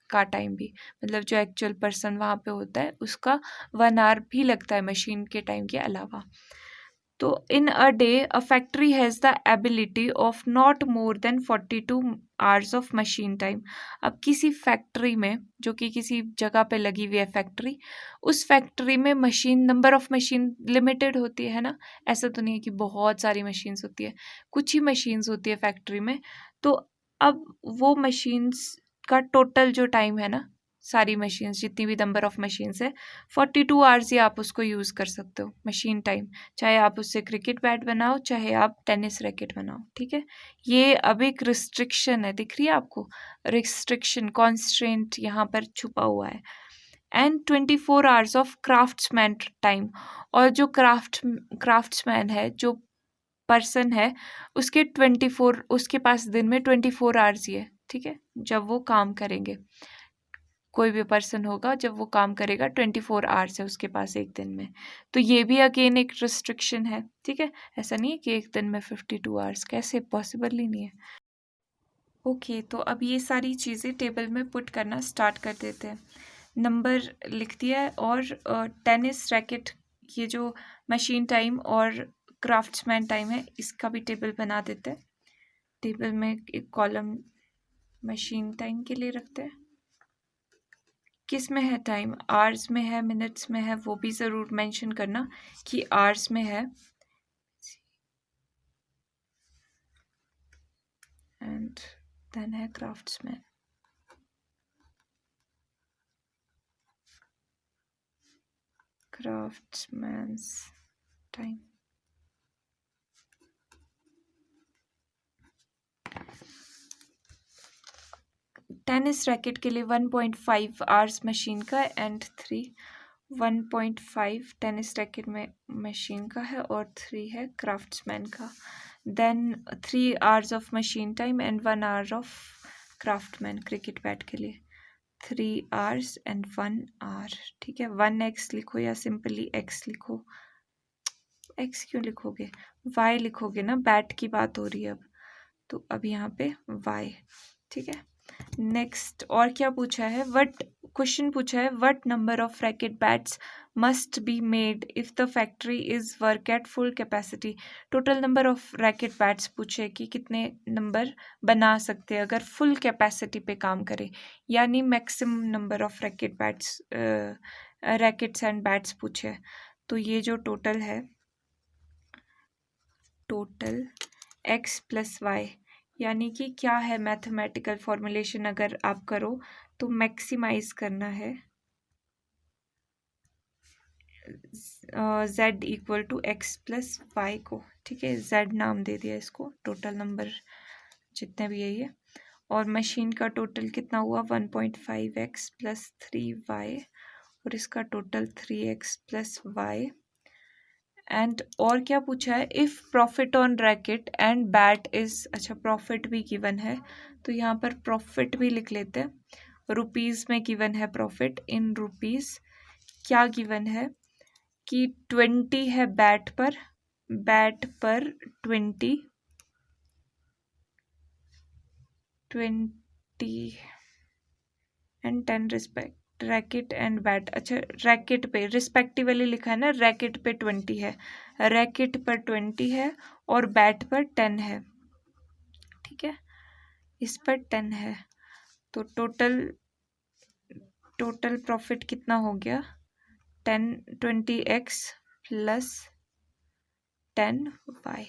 का टाइम भी, मतलब जो एक्चुअल पर्सन वहाँ पे होता है उसका 1 आवर भी लगता है मशीन के टाइम के अलावा। तो in a day a factory has the ability of not more than 42 hours of machine time. अब किसी फैक्ट्री में, जो कि किसी जगह पे लगी हुई है फैक्ट्री, उस फैक्ट्री में machine, number of machine limited होती है ना, ऐसा तो नहीं है कि बहुत सारी मशीन्स होती है, कुछ ही मशीन्स होती है फैक्ट्री में। तो अब वो मशीन्स का टोटल जो टाइम है ना, सारी मशीन्स जितनी भी नंबर ऑफ मशीन्स है, 42 आवर्स ही आप उसको यूज़ कर सकते हो मशीन टाइम, चाहे आप उससे क्रिकेट बैट बनाओ, चाहे आप टेनिस रैकेट बनाओ, ठीक है। ये अब एक रिस्ट्रिक्शन है, दिख रही है आपको, रिस्ट्रिक्शन, कॉन्स्ट्रेंट यहाँ पर छुपा हुआ है। And 24 hours of craftsman time, और जो क्राफ्ट्समैन है, जो पर्सन है, उसके 24, उसके पास दिन में 24 आवर्स ही है, ठीक है। जब वो काम करेंगे, कोई भी पर्सन होगा जब वो काम करेगा, 24 आवर्स है उसके पास एक दिन में। तो ये भी अगेन एक रिस्ट्रिक्शन है, ठीक है। ऐसा नहीं है कि एक दिन में 52 आवर्स, कैसे, पॉसिबल ही नहीं है। ओके, तो अब ये सारी चीज़ें टेबल में पुट करना स्टार्ट कर देते हैं। नंबर लिख दिया है, और टेनिस रैकेट, ये जो मशीन टाइम और क्राफ्ट्समैन टाइम है, इसका भी टेबल बना देते हैं। टेबल में एक कॉलम मशीन टाइम के लिए रखते हैं। किस में है टाइम? आवर्स में है, मिनट्स में है, वो भी ज़रूर मेंशन करना कि आवर्स में है। एंड देन है craftsman. Craftsman's time. Tennis racket के लिए 1.5 आवर्स मशीन का एंड 1.5 टेनिस रैकेट में मशीन का है, और 3 है क्राफ्ट्समैन का। Then 3 hours of machine time and 1 hour of craftsman cricket bat के लिए। 3 आवर्स एंड 1 आवर, ठीक है। 1x लिखो या सिंपली x लिखो। x क्यों लिखोगे? y लिखोगे ना, बैट की बात हो रही है अब, तो अब यहाँ पे y, ठीक है। नेक्स्ट और क्या पूछा है? क्वेश्चन पूछा है what number of racket bats must be made if the factory is work at full capacity. Total number of racket bats पूछे कि कितने नंबर बना सकते हैं अगर फुल कैपेसिटी पे काम करें, यानी maximum number of racket bats, rackets and bats पूछे। तो ये जो टोटल है, टोटल x प्लस वाई, यानी कि क्या है मैथमेटिकल फॉर्मुलेशन, अगर आप करो तो मैक्सिमाइज करना है z equal to x plus y को, ठीक है। z नाम दे दिया इसको, टोटल नंबर जितने भी है ये, और मशीन का टोटल कितना हुआ 1.5x प्लस 3y, और इसका total 3x plus Y. And और क्या पूछा है? If profit on racket and bat is, अच्छा प्रॉफिट भी गिवन है, तो यहाँ पर प्रॉफिट भी लिख लेते हैं। रुपीज़ में गिवन है प्रॉफिट, इन रुपीज़ क्या गिवन है कि 20 है बैट पर, बैट पर 20 and 10 respect racket and bat. अच्छा, रैकेट पे रिस्पेक्टिवली लिखा है ना, रैकेट पे 20 है, रैकेट पर 20 है और बैट पर 10 है। ठीक है, इस पर 10 है, तो टोटल प्रॉफिट कितना हो गया, 20x प्लस 10y।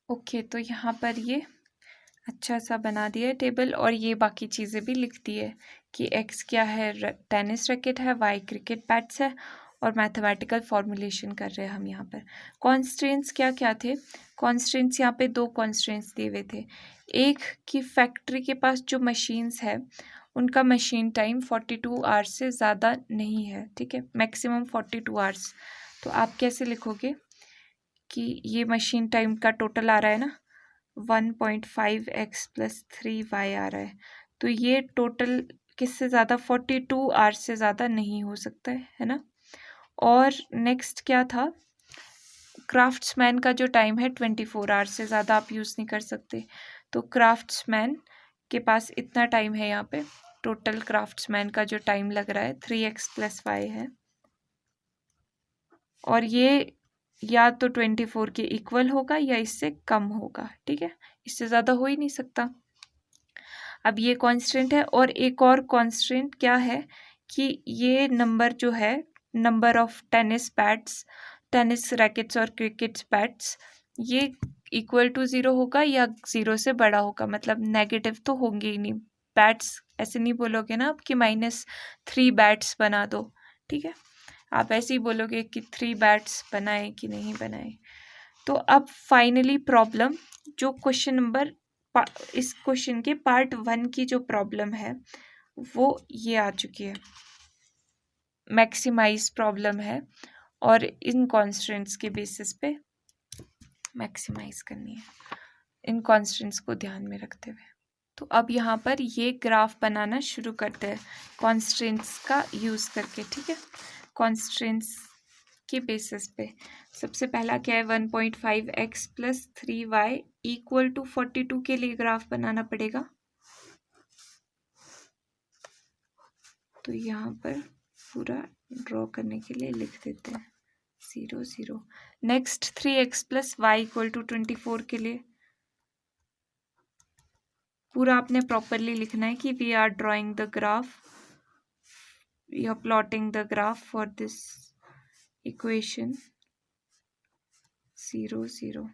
ओके, तो यहाँ पर ये अच्छा सा बना दिया है टेबल, और ये बाकी चीज़ें भी लिख दी है कि x क्या है, टेनिस रैकेट है, y क्रिकेट बैट्स है, और मैथमेटिकल फॉर्मुलेशन कर रहे हैं हम यहाँ पर। कॉन्स्ट्रेंट्स क्या क्या थे, कॉन्स्ट्रेंट्स यहाँ पे 2 कॉन्स्ट्रेंट्स दिए हुए थे। एक कि फैक्ट्री के पास जो मशीन्स है उनका मशीन टाइम 42 आवर्स से ज़्यादा नहीं है। ठीक है, मैक्सिमम 42 आवर्स। तो आप कैसे लिखोगे कि ये मशीन टाइम का टोटल आ रहा है ना, 1.5x प्लस 3y आ रहा है, तो ये टोटल किससे ज़्यादा, 42 आवर्स से ज़्यादा नहीं हो सकता है ना। और नेक्स्ट क्या था, क्राफ्ट्समैन का जो टाइम है 24 आवर्स से ज़्यादा आप यूज़ नहीं कर सकते, तो क्राफ्ट्समैन के पास इतना टाइम है। यहाँ पे टोटल क्राफ्ट्समैन का जो टाइम लग रहा है 3x प्लस y है, और ये या तो 24 के इक्वल होगा या इससे कम होगा। ठीक है, इससे ज़्यादा हो ही नहीं सकता। अब ये कांस्टेंट है, और एक और कांस्टेंट क्या है कि ये नंबर जो है, number of tennis bats, tennis rackets और क्रिकेट बैट्स, ये इक्वल टू 0 होगा या 0 से बड़ा होगा, मतलब नेगेटिव तो होंगे ही नहीं। बैट्स ऐसे नहीं बोलोगे ना आप कि -3 बैट्स बना दो। ठीक है, आप ऐसे ही बोलोगे कि 3 बैट्स बनाए कि नहीं बनाए। तो अब फाइनली प्रॉब्लम, जो क्वेश्चन नंबर, इस क्वेश्चन के पार्ट 1 की जो प्रॉब्लम है वो ये आ चुकी है, मैक्सिमाइज प्रॉब्लम है, और इन कॉन्स्टेंट्स के बेसिस पे मैक्सिमाइज करनी है, इन कॉन्स्टेंट्स को ध्यान में रखते हुए। तो अब यहाँ पर ये ग्राफ बनाना शुरू करते हैं कॉन्स्टेंट्स का यूज़ करके। ठीक है, कॉन्स्टेंट्स के बेसिस पे सबसे पहला क्या है, 1.5x plus 3y equal to 42 के लिए ग्राफ बनाना पड़ेगा। तो यहाँ पर पूरा ड्रॉ करने के लिए लिख देते हैं 0 0। Next 3x plus y equal to 24 के लिए पूरा आपने प्रॉपरली लिखना है कि we are drawing the graph, we are plotting the graph for this equation 0 0।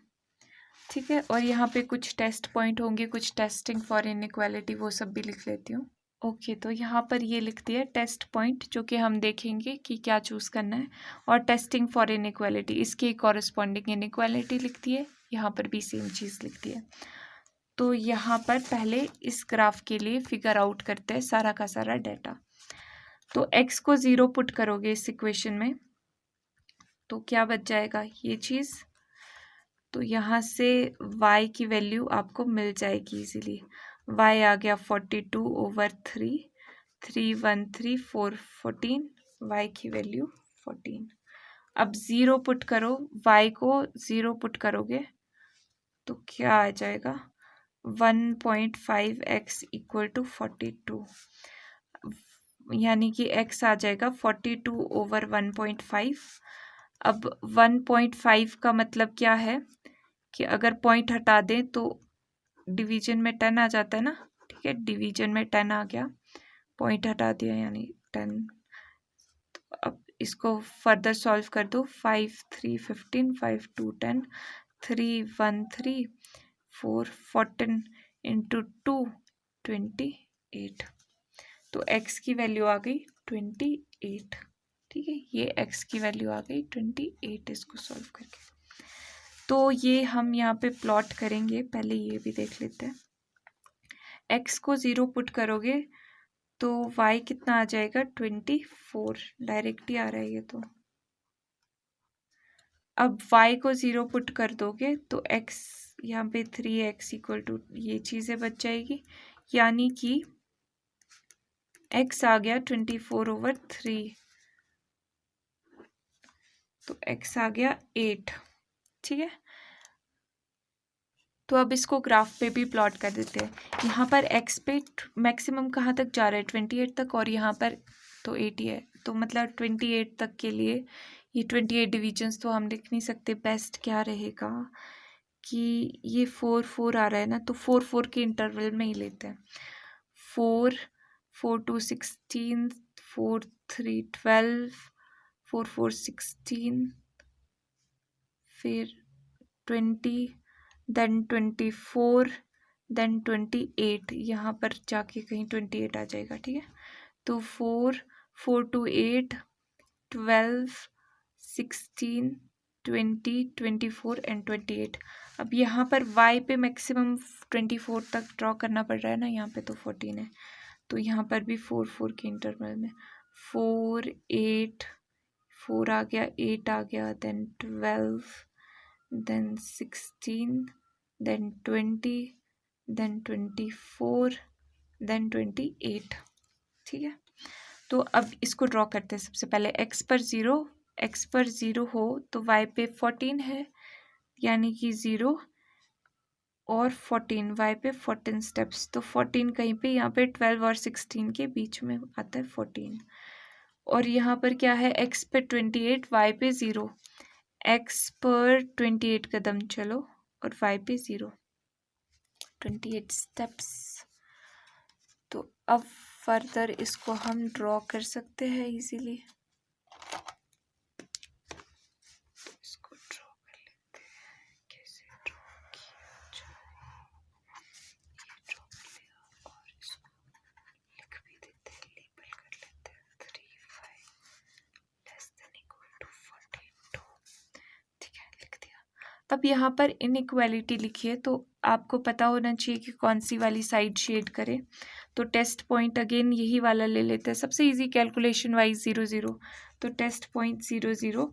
ठीक है, और यहाँ पे कुछ टेस्ट पॉइंट होंगे, कुछ टेस्टिंग फॉर इनइक्वालिटी, वो सब भी लिख लेती हूँ। ओके, तो यहाँ पर ये लिख दिया टेस्ट पॉइंट, जो कि हम देखेंगे कि क्या चूज़ करना है, और टेस्टिंग फॉर इनइक्वालिटी, इसके कॉरस्पॉन्डिंग इनइक्वालिटी लिख दी है, यहाँ पर भी सेम चीज़ लिख दी है। तो यहाँ पर पहले इस ग्राफ के लिए फिगर आउट करते हैं सारा का सारा डाटा। तो x को 0 पुट करोगे इस इक्वेशन में, तो क्या बच जाएगा ये चीज़, तो यहाँ से y की वैल्यू आपको मिल जाएगी इजीली। y आ गया 42/3, 313 14, y की वैल्यू 14। अब 0 पुट करो, y को 0 पुट करोगे तो क्या आ जाएगा, 1.5x इक्वल टू 42, यानी कि x आ जाएगा 42/1.5। अब 1.5 का मतलब क्या है कि अगर पॉइंट हटा दें तो डिवीजन में 10 आ जाता है ना। ठीक है, डिवीजन में 10 आ गया, पॉइंट हटा दिया यानी 10। तो अब इसको फर्दर सॉल्व कर दो, 5 3 15, 5 2 10, 3 1 3 4 14 इंटू 2 28। तो x की वैल्यू आ गई 28। ठीक है, ये x की वैल्यू आ गई 28 इसको सॉल्व करके। तो ये हम यहाँ पे प्लॉट करेंगे, पहले ये भी देख लेते हैं। x को 0 पुट करोगे तो y कितना आ जाएगा, 24, डायरेक्ट ही आ रहा है ये तो। अब y को 0 पुट कर दोगे तो x यहाँ पे 3x इक्वल टू ये चीज़ें बच जाएगी, यानी कि x आ गया 24/3। तो x आ गया 8। ठीक है, तो अब इसको ग्राफ पे भी प्लॉट कर देते हैं। यहाँ पर x पे मैक्सिमम कहाँ तक जा रहा है, 28 तक, और यहाँ पर तो 80 है, तो मतलब 28 तक के लिए ये 28 डिविजन्स तो हम लिख नहीं सकते। बेस्ट क्या रहेगा कि ये 4 4 आ रहा है ना, तो 4 4 के इंटरवल में ही लेते हैं। 4 4 2 16, 4 3 12, 4 4 16, फिर 20, देन 24, देन 28। यहाँ पर जाके कहीं 28 आ जाएगा। ठीक है, तो 4 4 2 8, 12, 16, 20, 24 एंड 28। अब यहाँ पर y पे मैक्सिमम 24 तक ड्रॉ करना पड़ रहा है ना, यहाँ पे तो 14 है, तो यहाँ पर भी 4 4 के इंटरवल में 4 8, 4 आ गया, 8 आ गया, then 12, then 16, then 20, then 24, then 28। ठीक है, तो अब इसको ड्रॉ करते हैं। सबसे पहले x पर 0 हो तो y पे 14 है, यानी कि 0 और 14, y पे 14 स्टेप्स, तो 14 कहीं पे, यहाँ पे 12 और 16 के बीच में आता है 14। और यहाँ पर क्या है, x पे 28, y पे 0, x पर 28 कदम चलो और y पे 0, 28 स्टेप्स। तो अब फर्दर इसको हम ड्रॉ कर सकते हैं इजीली। इसको ड्रॉ कर लेते हैं, कैसे ड्रॉ किया जाए। ये ड्रॉ कर लिया और इसको लिख भी देते हैं, लेबल कर लेते हैं 3 5 लेस देन इक्वल टू 42। ठीक है, लिख दिया। अब यहाँ पर इनइक्वालिटी लिखिए, तो आपको पता होना चाहिए कि कौन सी वाली साइड शेड करें। तो टेस्ट पॉइंट अगेन यही वाला ले लेते हैं, सबसे इजी कैलकुलेशन वाइज 0 0, तो टेस्ट पॉइंट 0 0।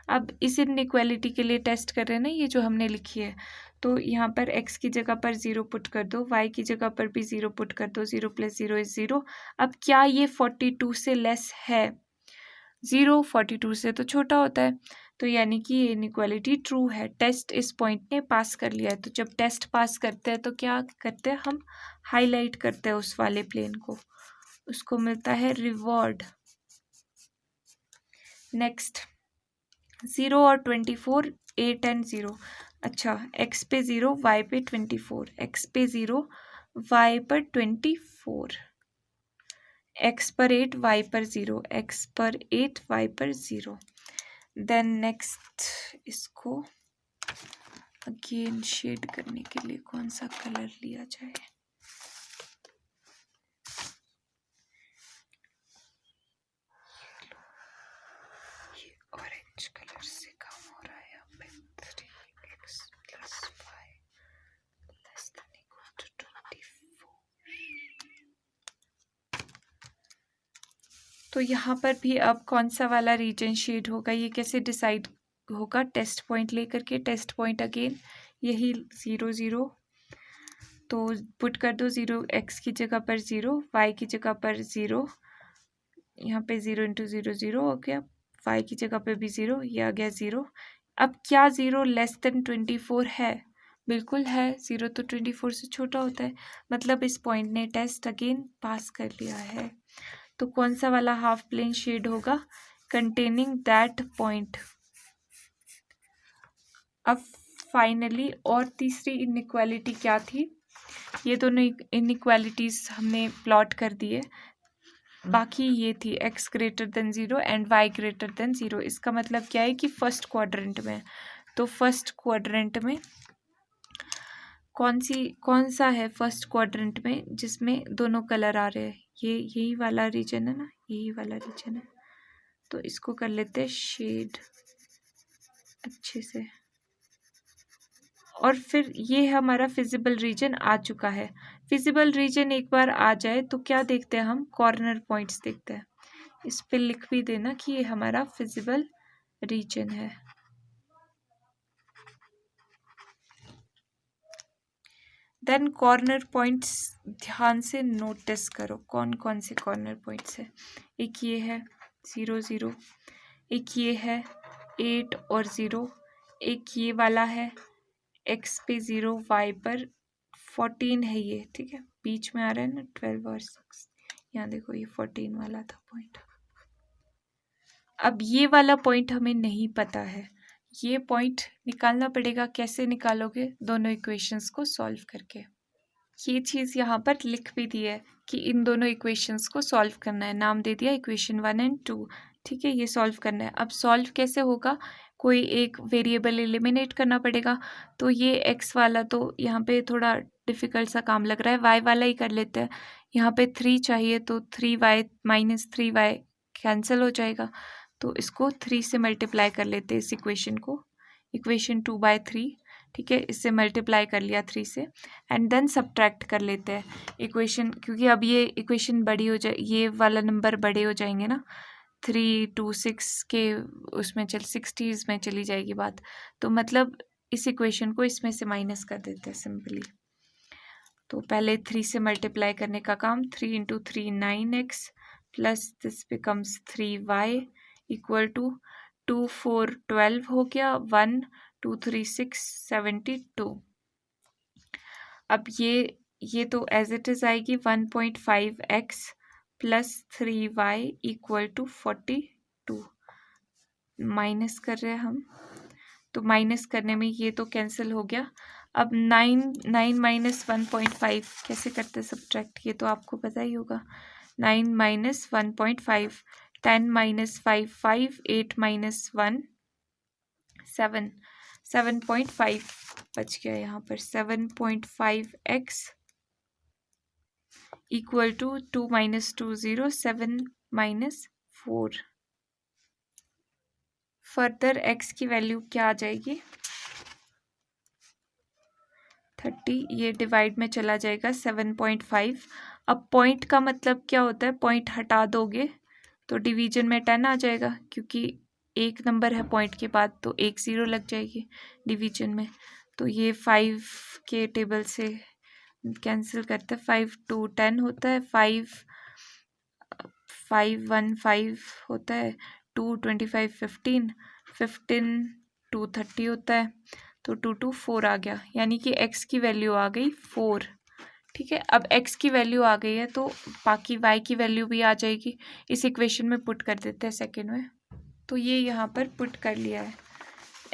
अब इस इनइक्वालिटी के लिए टेस्ट कर रहे हैं ना, ये जो हमने लिखी है, तो यहाँ पर x की जगह पर 0 पुट कर दो, y की जगह पर भी 0 पुट कर दो, 0 + 0 इज 0। अब क्या ये 42 से लेस है? 0 42 से तो छोटा होता है, तो यानी कि ये इनइक्वालिटी ट्रू है। टेस्ट इस पॉइंट ने पास कर लिया है। तो जब टेस्ट पास करते हैं तो क्या करते हैं, हम हाईलाइट करते हैं उस वाले प्लेन को, उसको मिलता है रिवॉर्ड। नेक्स्ट 0 और 24, 8 एंड 0। अच्छा, x पे 0, y पे 24, x पे 0, y पर 24, x पर 8, y पर 0, x पर 8, y पर 0। देन नेक्स्ट इसको अगेन शेड करने के लिए कौन सा कलर लिया जाए। ये ऑरेंज कलर से काम हो रहा है यहाँ पे। 3x + 5 less than equal to 24। तो यहाँ पर भी अब कौन सा वाला रीजन शेड होगा, ये कैसे डिसाइड होगा? टेस्ट पॉइंट लेकर के, टेस्ट पॉइंट अगेन यही 0 0, तो पुट कर दो 0, x की जगह पर 0, y की जगह पर 0, यहाँ पे 0 × 0 0 हो गया, y की जगह पे भी 0, ये आ गया 0। अब क्या 0 लेस देन 24 है? बिल्कुल है, 0 तो 24 से छोटा होता है, मतलब इस पॉइंट ने टेस्ट अगेन पास कर लिया है। तो कौन सा वाला हाफ प्लेन शेड होगा? Containing that point. अब फाइनली और तीसरी इनइक्वालिटी क्या थी? ये दोनों इनइक्वालिटीज हमने प्लॉट कर दिए। बाकी ये थी x > 0 एंड y > 0। इसका मतलब क्या है कि फर्स्ट क्वाड्रेंट में, तो फर्स्ट क्वाड्रेंट में कौन सा है फर्स्ट क्वाड्रेंट में जिसमें दोनों कलर आ रहे हैं? ये यही वाला रीजन है ना, यही वाला रीजन है। तो इसको कर लेते हैं शेड अच्छे से। और फिर ये हमारा फिजिबल रीजन आ चुका है। फिजिबल रीजन एक बार आ जाए तो क्या देखते हैं हम? कॉर्नर पॉइंट्स देखते हैं। इस पे लिख भी देना कि ये हमारा फिजिबल रीजन है। देन कॉर्नर पॉइंट्स ध्यान से नोटिस करो, कौन कौन से कॉर्नर पॉइंट्स है। एक ये है 0 0, एक ये है, 8 और 0, एक ये वाला है x पे 0, y पर 14 है ये, ठीक है, बीच में आ रहा है ना 12 और 6, यहाँ देखो ये 14 वाला था पॉइंट। अब ये वाला पॉइंट हमें नहीं पता है, ये पॉइंट निकालना पड़ेगा। कैसे निकालोगे? दोनों इक्वेशंस को सॉल्व करके। ये चीज़ यहाँ पर लिख भी दी है कि इन दोनों इक्वेशंस को सॉल्व करना है, नाम दे दिया इक्वेशन 1 और 2, ठीक है, ये सॉल्व करना है। अब सॉल्व कैसे होगा? कोई एक वेरिएबल एलिमिनेट करना पड़ेगा। तो ये x वाला तो यहाँ पे थोड़ा डिफ़िकल्ट सा काम लग रहा है, y वाला ही कर लेते हैं। यहाँ पे 3 चाहिए तो 3y माइनस 3y कैंसिल हो जाएगा, तो इसको 3 से मल्टीप्लाई कर लेते हैं इस इक्वेशन को, इक्वेशन 2/3, ठीक है, इससे मल्टीप्लाई कर लिया 3 से, एंड देन सब्ट्रैक्ट कर लेते हैं इक्वेशन, क्योंकि अब ये इक्वेशन बड़ी हो जाए, ये वाला नंबर बड़े हो जाएंगे ना, 3 2 6 के उसमें 60s में चली जाएगी बात, तो मतलब इस इक्वेशन को इसमें से माइनस कर देते हैं सिंपली। तो पहले 3 से मल्टीप्लाई करने का काम, 3 × 3 9x plus this becomes 3y equal to 2 4 12 हो गया, 1 2 3 6 72। अब ये तो एज इट इज़ आएगी 1.5x plus 3y equal to 42। Minus कर रहे हैं हम, तो माइनस करने में ये तो कैंसिल हो गया। अब 9 माइनस 1.5 कैसे करते हैं सब्ट्रैक्ट, ये तो आपको पता ही होगा। 9 माइनस 1.5, 10 माइनस 5 5, 8 माइनस 1 7, 7.5 बच गया यहाँ पर। 7.5x equal to 2 minus 2 0, 7 minus 4। Further x की वैल्यू क्या आ जाएगी? 30, ये डिवाइड में चला जाएगा 7.5। अब पॉइंट का मतलब क्या होता है? पॉइंट हटा दोगे तो डिवीजन में 10 आ जाएगा, क्योंकि एक नंबर है पॉइंट के बाद, तो एक 0 लग जाएगी डिवीजन में। तो ये 5 के टेबल से कैंसिल करते हैं, 5 2 10 होता है, 5 1 5 होता है, 2 25 15, 15 2 30 होता है, तो 2 2 4 आ गया, यानी कि x की वैल्यू आ गई 4, ठीक है। अब x की वैल्यू आ गई है तो बाकी y की वैल्यू भी आ जाएगी, इस इक्वेशन में पुट कर देते हैं सेकेंड में। तो ये यहाँ पर पुट कर लिया है,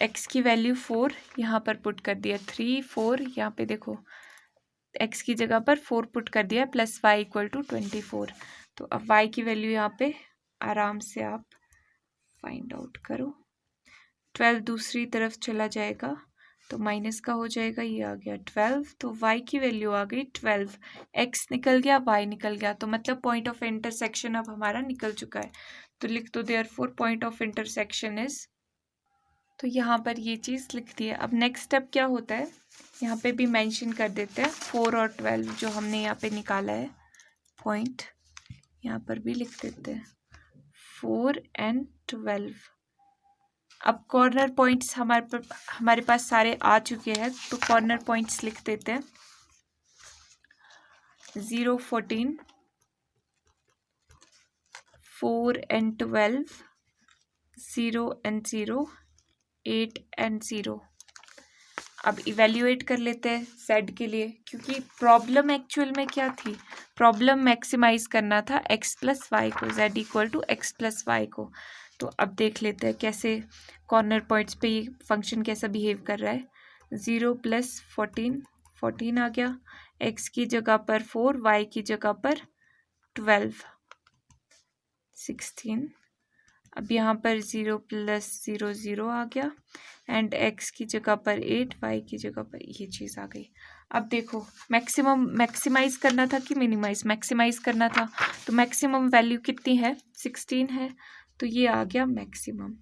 x की वैल्यू 4 यहाँ पर पुट कर दिया, 3 4 यहाँ पे देखो x की जगह पर 4 पुट कर दिया, प्लस y इक्वल टू 24। तो अब y की वैल्यू यहाँ पे आराम से आप फाइंड आउट करो। 12 दूसरी तरफ चला जाएगा तो माइनस का हो जाएगा, ये आ गया 12, तो y की वैल्यू आ गई 12, x निकल गया, y निकल गया, तो मतलब पॉइंट ऑफ इंटरसेक्शन अब हमारा निकल चुका है। तो लिख दो therefore point of intersection is, तो यहाँ पर ये चीज़ लिख दी है। अब नेक्स्ट स्टेप क्या होता है, यहाँ पे भी मेंशन कर देते हैं 4 और 12 जो हमने यहाँ पे निकाला है पॉइंट, यहाँ पर भी लिख देते हैं 4 और 12। अब कॉर्नर पॉइंट्स हमारे पास सारे आ चुके हैं, तो कॉर्नर पॉइंट्स लिख देते हैं 0 14, 4 और 12, 0 और 0, 8 और 0। अब इवेल्युएट कर लेते हैं z के लिए, क्योंकि प्रॉब्लम एक्चुअल में क्या थी, प्रॉब्लम मैक्सिमाइज करना था x प्लस वाई को, z equal to x plus y को। तो अब देख लेते हैं कैसे कॉर्नर पॉइंट्स पे ये फंक्शन कैसा बिहेव कर रहा है। 0 प्लस 14, 14 आ गया, x की जगह पर 4, y की जगह पर 12, 16। अब यहाँ पर 0 प्लस 0 0 आ गया, एंड x की जगह पर 8, y की जगह पर ये चीज़ आ गई। अब देखो मैक्सिमाइज करना था कि मिनिमाइज, मैक्सिमाइज करना था, तो मैक्सिमम वैल्यू कितनी है, 16 है, तो ये आ गया मैक्सिमम।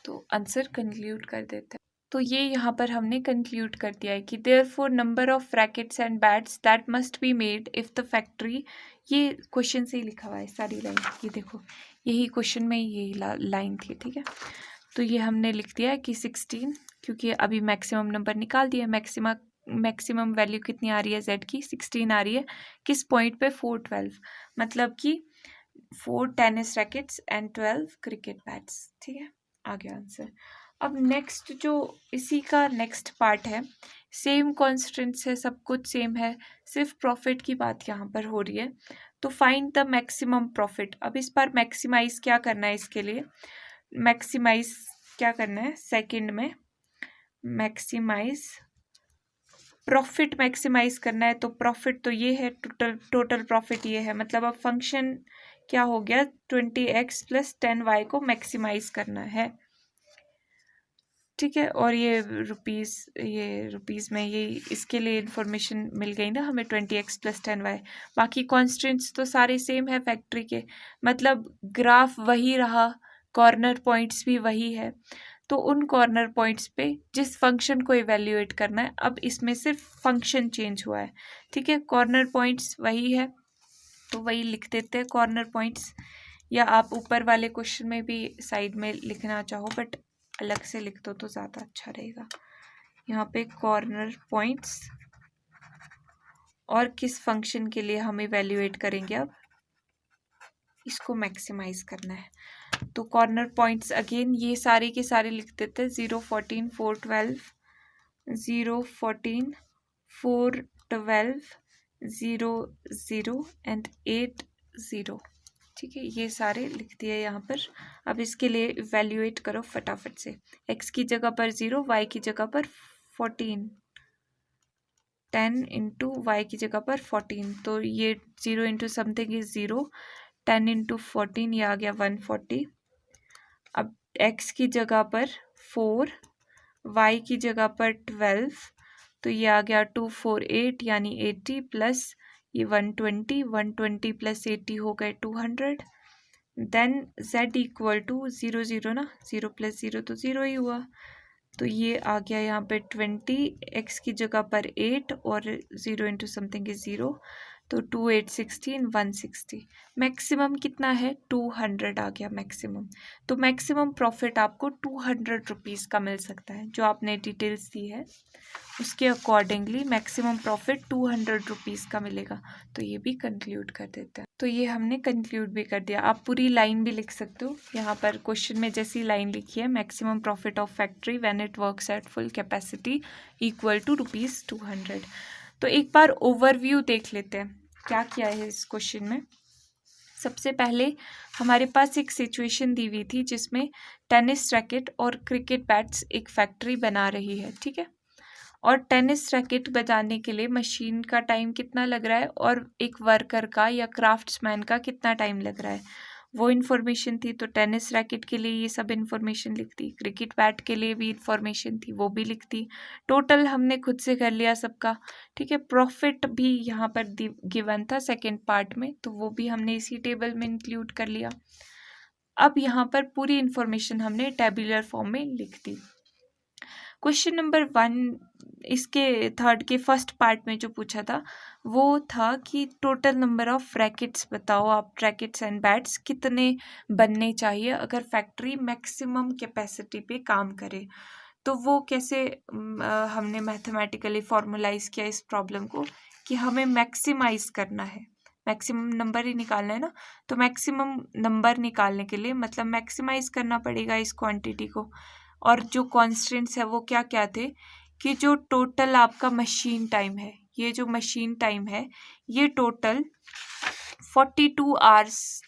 तो आंसर कंक्लूड कर देते हैं। तो ये यहाँ पर हमने कंक्लूड कर दिया है कि therefore number of rackets and bats that must be made if the factory, ये क्वेश्चन से ही लिखा हुआ है सारी लाइन, ये देखो यही क्वेश्चन में यही लाइन थी, ठीक है। तो ये हमने लिख दिया है कि 16, क्योंकि अभी मैक्सिमम नंबर निकाल दिया, मैक्सिमम वैल्यू कितनी आ रही है z की, 16 आ रही है, किस पॉइंट पे, 4 12, मतलब कि 4 tennis rackets and 12 cricket bats, ठीक है। आ गया आंसर। अब नेक्स्ट जो इसी का नेक्स्ट पार्ट है, सेम कॉन्स्टेंट्स है, सब कुछ सेम है, सिर्फ प्रॉफिट की बात यहाँ पर हो रही है। तो फाइंड द मैक्सिमम प्रॉफिट। अब इस बार मैक्सिमाइज क्या करना है, इसके लिए मैक्सिमाइज क्या करना है, सेकंड में मैक्सिमाइज प्रॉफिट मैक्सिमाइज करना है। तो प्रॉफिट तो ये है, टोटल प्रॉफिट ये है, मतलब अब फंक्शन क्या हो गया, 20x + 10y को मैक्सिमाइज करना है, ठीक है। और ये रुपीज़ में ये इसके लिए इंफॉर्मेशन मिल गई ना हमें, 20x + 10y। बाकी कॉन्स्टेंट्स तो सारे सेम है फैक्ट्री के, मतलब ग्राफ वही रहा, कॉर्नर पॉइंट्स भी वही है। तो उन कॉर्नर पॉइंट्स पे जिस फंक्शन को इवेल्युएट करना है, अब इसमें सिर्फ फंक्शन चेंज हुआ है, ठीक है। कॉर्नर पॉइंट्स वही है, तो वही लिख देते हैं कॉर्नर पॉइंट्स, या आप ऊपर वाले क्वेश्चन में भी साइड में लिखना चाहो, बट अलग से लिख दो तो ज़्यादा अच्छा रहेगा। यहाँ पे कॉर्नर पॉइंट्स, और किस फंक्शन के लिए हम इवेल्युएट करेंगे, अब इसको मैक्सिमाइज करना है। तो कॉर्नर पॉइंट्स अगेन ये सारे के सारे लिख देते हैं, 0, 14, 4, 12, 0, 14, 4, 12, 0, 0 एंड 8, 0, ठीक है। ये सारे लिख दिए यहाँ पर। अब इसके लिए इवेल्युएट करो फटाफट से। x की जगह पर 0, y की जगह पर 14, 10 इंटू वाई की जगह पर 14, तो ये 0 इंटू समथिंग इज 0, 10 इंटू 14 ये आ गया 140। अब x की जगह पर 4, y की जगह पर 12, तो ये आ गया 248 यानी 80 प्लस ये 120, 120 प्लस 80 हो गए 200। देन z इक्वल टू 0, 0 ना, 0 + 0 तो 0 ही हुआ, तो ये आ गया यहाँ पे 20, x की जगह पर 8 और 0 इंटू समथिंग इज 0, तो 2, 8, 16, 160। मैक्सिमम कितना है, 200 आ गया मैक्सिमम। तो मैक्सिमम प्रॉफिट आपको 200 रुपीज़ का मिल सकता है, जो आपने डिटेल्स दी है उसके अकॉर्डिंगली मैक्सिमम प्रॉफिट 200 रुपीज़ का मिलेगा। तो ये भी कंक्लूड कर देते हैं। तो ये हमने कंक्लूड भी कर दिया। आप पूरी लाइन भी लिख सकते हो, यहाँ पर क्वेश्चन में जैसी लाइन लिखी है, maximum profit of factory when it works at full capacity equal to ₹200। तो एक बार ओवरव्यू देख लेते हैं क्या किया है इस क्वेश्चन में। सबसे पहले हमारे पास एक सिचुएशन दी हुई थी जिसमें टेनिस रैकेट और क्रिकेट बैट्स एक फैक्ट्री बना रही है, ठीक है। और टेनिस रैकेट बजाने के लिए मशीन का टाइम कितना लग रहा है और एक वर्कर का या क्राफ्ट्समैन का कितना टाइम लग रहा है, वो इन्फॉर्मेशन थी। तो टेनिस रैकेट के लिए ये सब इन्फॉर्मेशन लिख दी, क्रिकेट बैट के लिए भी इन्फॉर्मेशन थी, वो भी लिख दी। टोटल हमने खुद से कर लिया सबका, ठीक है। प्रॉफिट भी यहाँ पर गिवन था सेकेंड पार्ट में, तो वो भी हमने इसी टेबल में इंक्लूड कर लिया। अब यहाँ पर पूरी इन्फॉर्मेशन हमने टेबुलर फॉर्म में लिख दी। क्वेश्चन नंबर 1 इसके थर्ड के फर्स्ट पार्ट में जो पूछा था वो था कि टोटल नंबर ऑफ रैकेट्स बताओ आप, रैकेट्स एंड बैट्स कितने बनने चाहिए अगर फैक्ट्री मैक्सिमम कैपेसिटी पे काम करे। तो वो कैसे हमने मैथमेटिकली फॉर्मुलाइज किया इस प्रॉब्लम को कि हमें मैक्सिमाइज करना है, मैक्सिमम नंबर ही निकालना है ना। तो मैक्सिमम नंबर निकालने के लिए मतलब मैक्सिमाइज करना पड़ेगा इस क्वांटिटी को। और जो कॉन्स्टेंट्स है वो क्या क्या थे कि जो टोटल आपका मशीन टाइम है, ये जो मशीन टाइम है ये टोटल 42 आवर्स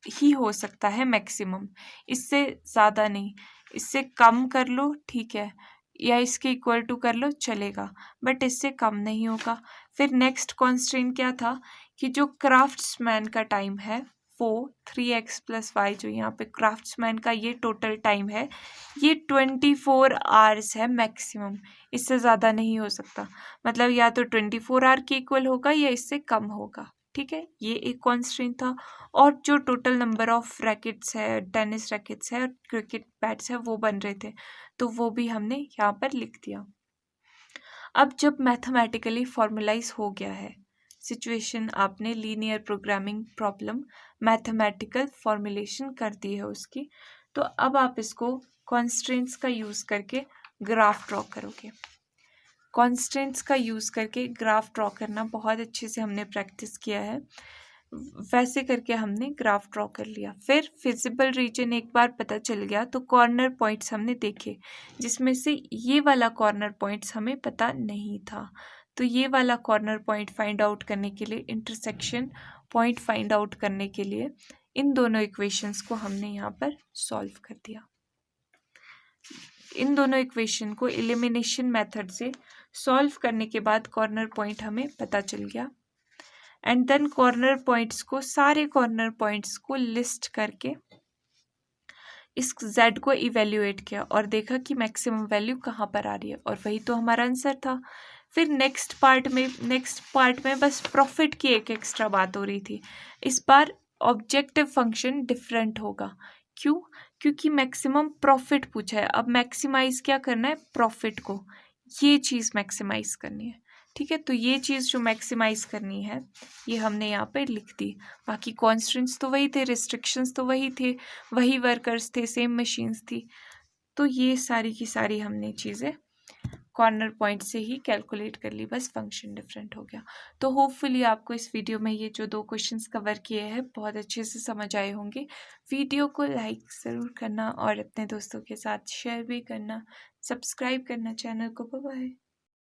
ही हो सकता है मैक्सिमम, इससे ज़्यादा नहीं। इससे कम कर लो ठीक है, या इसके इक्वल टू कर लो चलेगा, बट इससे कम नहीं होगा। फिर नेक्स्ट कॉन्स्टेंट क्या था कि जो क्राफ्ट्समैन का टाइम है वो 3x + y, जो यहाँ पे क्राफ्ट्समैन का ये टोटल टाइम है ये 24 आवर्स है मैक्सिमम, इससे ज़्यादा नहीं हो सकता। मतलब या तो 24 आवर के इक्वल होगा या इससे कम होगा, ठीक है। ये एक कॉन्स्टेंट था। और जो टोटल नंबर ऑफ रैकेट्स है, टेनिस रैकेट्स है और क्रिकेट बैट्स है वो बन रहे थे, तो वो भी हमने यहाँ पर लिख दिया। अब जब मैथमेटिकली फॉर्मुलाइज हो गया है सिचुएशन, आपने linear programming problem mathematical formulation कर दी है उसकी, तो अब आप इसको कॉन्स्टेंट्स का यूज़ करके ग्राफ ड्रॉ करोगे। कॉन्स्टेंट्स का यूज़ करके ग्राफ ड्रॉ करना बहुत अच्छे से हमने प्रैक्टिस किया है। वैसे करके हमने ग्राफ ड्रॉ कर लिया। फिर फिजिबल रीजन एक बार पता चल गया तो कॉर्नर पॉइंट्स हमने देखे, जिसमें से ये वाला कॉर्नर पॉइंट्स हमें पता नहीं था। तो ये वाला कॉर्नर पॉइंट फाइंड आउट करने के लिए, इंटरसेक्शन पॉइंट फाइंड आउट करने के लिए इन दोनों इक्वेशंस को हमने यहाँ पर सॉल्व कर दिया। इन दोनों इक्वेशन को एलिमिनेशन मेथड से सॉल्व करने के बाद कॉर्नर पॉइंट हमें पता चल गया। एंड देन कॉर्नर पॉइंट्स को, सारे कॉर्नर पॉइंट्स को लिस्ट करके इस z को इवेल्युएट किया और देखा कि मैक्सिमम वैल्यू कहाँ पर आ रही है, और वही तो हमारा आंसर था। फिर नेक्स्ट पार्ट में बस प्रॉफिट की एक एक्स्ट्रा बात हो रही थी। इस बार ऑब्जेक्टिव फंक्शन डिफरेंट होगा। क्यों? क्योंकि मैक्सिमम प्रॉफिट पूछा है। अब मैक्सिमाइज क्या करना है? प्रॉफिट को, ये चीज़ मैक्सिमाइज करनी है। ठीक है, तो ये चीज़ जो मैक्सिमाइज करनी है ये हमने यहाँ पे लिख दी। बाकी कॉन्स्टेंट्स तो वही थे, रिस्ट्रिक्शंस तो वही थे, वही वर्कर्स थे, सेम मशीन्स थी। तो ये सारी की सारी हमने चीज़ें कॉर्नर पॉइंट से ही कैलकुलेट कर ली, बस फंक्शन डिफरेंट हो गया। तो होपफुली आपको इस वीडियो में ये जो 2 क्वेश्चंस कवर किए हैं बहुत अच्छे से समझ आए होंगे। वीडियो को लाइक ज़रूर करना और अपने दोस्तों के साथ शेयर भी करना, सब्सक्राइब करना चैनल को। Bye bye.